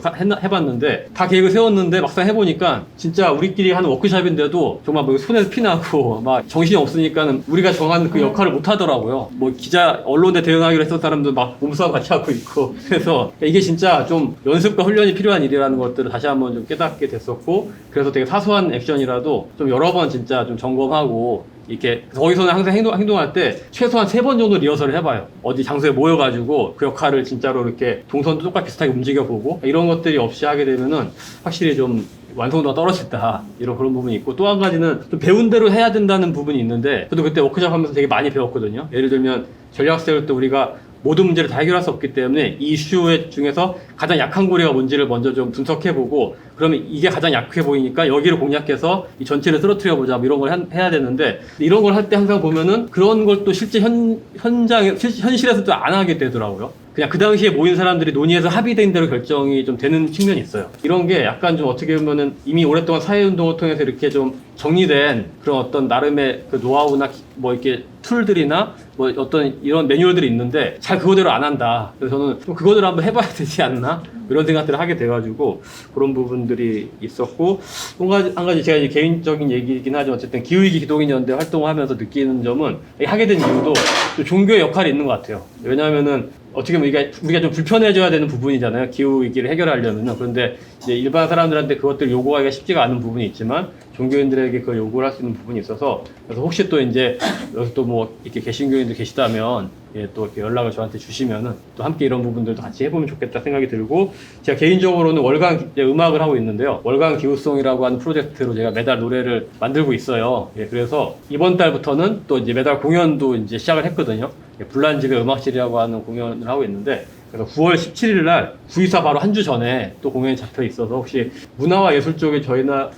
해봤는데, 다 계획을 세웠는데 막상 해보니까 진짜 우리끼리 하는 워크숍인데도 정말 뭐 손에서 피나고 막 정신이 없으니까는 우리가 정한 그 역할을 못 하더라고요. 뭐 기자, 언론에 대응하기로 했던 사람도 막 몸싸움 같이 하고 있고. 그래서 이게 진짜 좀 연습과 훈련이 필요한 일이라는 것들을 다시 한번 좀 깨닫게 됐었고, 그래서 되게 사소한 액션이라도 좀 여러 번 진짜 좀 점검하고, 이렇게 거기서는 항상 행동할 때 최소한 3번 정도 리허설을 해봐요. 어디 장소에 모여가지고 그 역할을 진짜로 이렇게 동선도 똑같이 비슷하게 움직여보고, 이런 것들이 없이 하게 되면은 확실히 좀 완성도가 떨어진다, 이런 그런 부분이 있고, 또 한 가지는 좀 배운 대로 해야 된다는 부분이 있는데, 저도 그때 워크숍 하면서 되게 많이 배웠거든요. 예를 들면 전략 세울 때 우리가 모든 문제를 다 해결할 수 없기 때문에 이 이슈 중에서 가장 약한 고리가 뭔지를 먼저 좀 분석해보고, 그러면 이게 가장 약해 보이니까 여기를 공략해서 이 전체를 쓰러뜨려보자, 뭐 이런 걸 해야 되는데, 이런 걸 할 때 항상 보면은 그런 걸 또 실제 현실에서 또 안 하게 되더라고요. 그냥 그 당시에 모인 사람들이 논의해서 합의된 대로 결정이 좀 되는 측면이 있어요. 이런 게 약간 좀 어떻게 보면은 이미 오랫동안 사회운동을 통해서 이렇게 좀 정리된 그런 어떤 나름의 그 노하우나 뭐 이렇게 툴들이나 뭐 어떤 이런 매뉴얼들이 있는데 잘 그거대로 안 한다. 그래서 저는 좀 그거대로 한번 해봐야 되지 않나? 이런 생각들을 하게 돼가지고 그런 부분들이 있었고, 한 가지 제가 이제 개인적인 얘기이긴 하지만 어쨌든 기후위기 기독인연대 활동을 하면서 느끼는 점은, 하게 된 이유도 좀 종교의 역할이 있는 것 같아요. 왜냐하면은 어떻게 보면 우리가 좀 불편해져야 되는 부분이잖아요. 기후위기를 해결하려면은. 그런데 이제 일반 사람들한테 그것들 요구하기가 쉽지가 않은 부분이 있지만 종교인들에게 그걸 요구를 할 수 있는 부분이 있어서, 그래서 혹시 또 이제 여기서 또 뭐 이렇게 개신교인들 계시다면 또 이렇게 연락을 저한테 주시면은 또 함께 이런 부분들도 같이 해보면 좋겠다 생각이 들고, 제가 개인적으로는 월간 음악을 하고 있는데요. 월간 기후송이라고 하는 프로젝트로 제가 매달 노래를 만들고 있어요. 그래서 이번 달부터는 또 이제 매달 공연도 이제 시작을 했거든요. 불난집의 음악실이라고 하는 공연을 하고 있는데, 그래서 9월 17일 날 9.24 바로 한 주 전에 또 공연이 잡혀 있어서, 혹시 문화와 예술 쪽에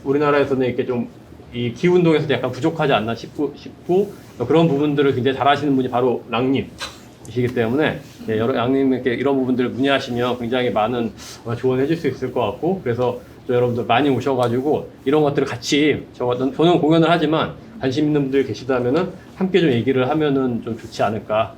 우리나라에서는 이렇게 좀 이 기운동에서 약간 부족하지 않나 싶고 그런 부분들을 굉장히 잘하시는 분이 바로 랑님이시기 때문에, 랑님에게 이런 부분들을 문의하시면 굉장히 많은 조언해 줄 수 있을 것 같고, 그래서 또 여러분들 많이 오셔가지고 이런 것들을 같이, 저는 공연을 하지만 관심 있는 분들 계시다면은 함께 좀 얘기를 하면은 좀 좋지 않을까